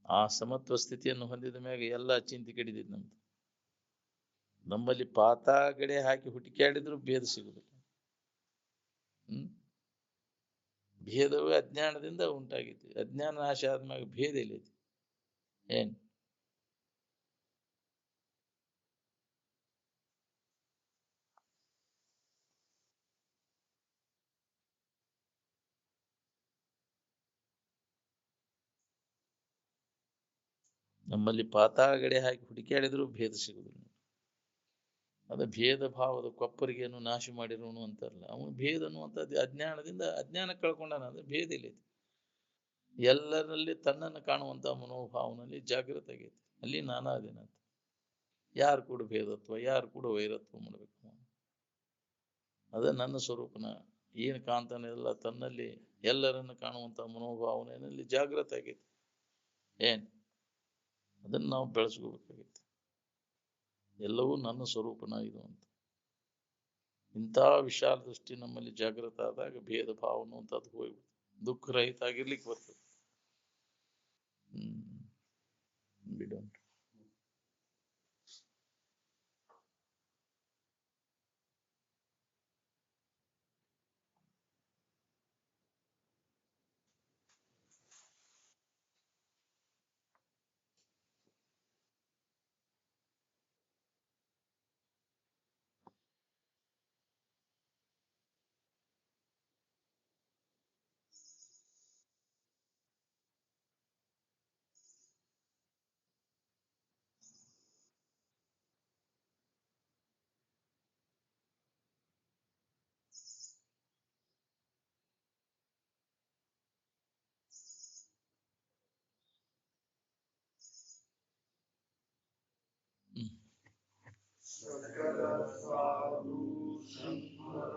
ಆ ಸಮತ್ವ ಸ್ಥಿತಿಯನ್ನು ಹೊಂದಿದ ಮ್ಯಾಗ ಎಲ್ಲ ಚಿಂತೆ ಕಡಿದಿದ್ ನಮ್ದು. ನಮ್ಮಲ್ಲಿ ಪಾತಾಗಡೆ ಹಾಕಿ ಹುಡುಕ್ಯಾಡಿದ್ರು ಭೇದ ಸಿಗುದಿಲ್ಲ. ಭೇದವೇ ಅಜ್ಞಾನದಿಂದ ಉಂಟಾಗಿತ್ತು. ಅಜ್ಞಾನ ನಾಶ ಆದ್ಮ್ಯಾಗ ಭೇದ ಎಲ್ಲೈತಿ. ಏನ್ ನಮ್ಮಲ್ಲಿ ಪಾತಾಗಡೆ ಹಾಕಿ ಹುಡುಕ್ಯಾಡಿದ್ರು ಭೇದ ಸಿಗುದಿಲ್ಲ. ಅದ ಭೇದ ಭಾವದ ಕೊಪ್ಪರಿಗೆಯನ್ನು ನಾಶ ಮಾಡಿರೋನು ಅಂತಾರಲ್ಲ, ಅವನು ಭೇದ ಅನ್ನುವಂಥದ್ದು ಅಜ್ಞಾನದಿಂದ ಅಜ್ಞಾನ ಕಳ್ಕೊಂಡಾನ. ಅಂದ್ರೆ ಭೇದ ಇಲ್ಲೈತಿ. ಎಲ್ಲರಲ್ಲಿ ತನ್ನನ್ನು ಕಾಣುವಂತ ಮನೋಭಾವನಲ್ಲಿ ಜಾಗೃತ ಆಗೈತಿ. ಅಲ್ಲಿ ನಾನಾ ಅದೇನಂತ ಯಾರು ಕೂಡ ಭೇದತ್ವ, ಯಾರು ಕೂಡ ವೈರತ್ವ ಮಾಡ್ಬೇಕು. ಅದ ನನ್ನ ಸ್ವರೂಪನ ಏನು ಕಾಣ್ತಾನೆ ಎಲ್ಲ ತನ್ನಲ್ಲಿ ಎಲ್ಲರನ್ನು ಕಾಣುವಂತ ಮನೋಭಾವನೆಯಲ್ಲಿ ಜಾಗೃತ ಆಗೈತಿ. ಏನ್ ಅದನ್ನ ನಾವು ಬೆಳೆಸ್ಕೋಬೇಕಾಗಿತ್ತು. ಎಲ್ಲವೂ ನನ್ನ ಸ್ವರೂಪನ ಇದು ಅಂತ. ಇಂಥ ವಿಶಾಲ ದೃಷ್ಟಿ ನಮ್ಮಲ್ಲಿ ಜಾಗೃತ ಆದಾಗ ಭೇದ ಭಾವ ಅನ್ನುವಂಥದ್ದು ಹೋಗ್ಬಿಡ್ತು. ದುಃಖ ರಹಿತ ಆಗಿರ್ಲಿಕ್ಕೆ ಬರ್ತದೆ. ಬಿಡೋಣ. ಸಕಲ ಸಾಧು ಸಂತರ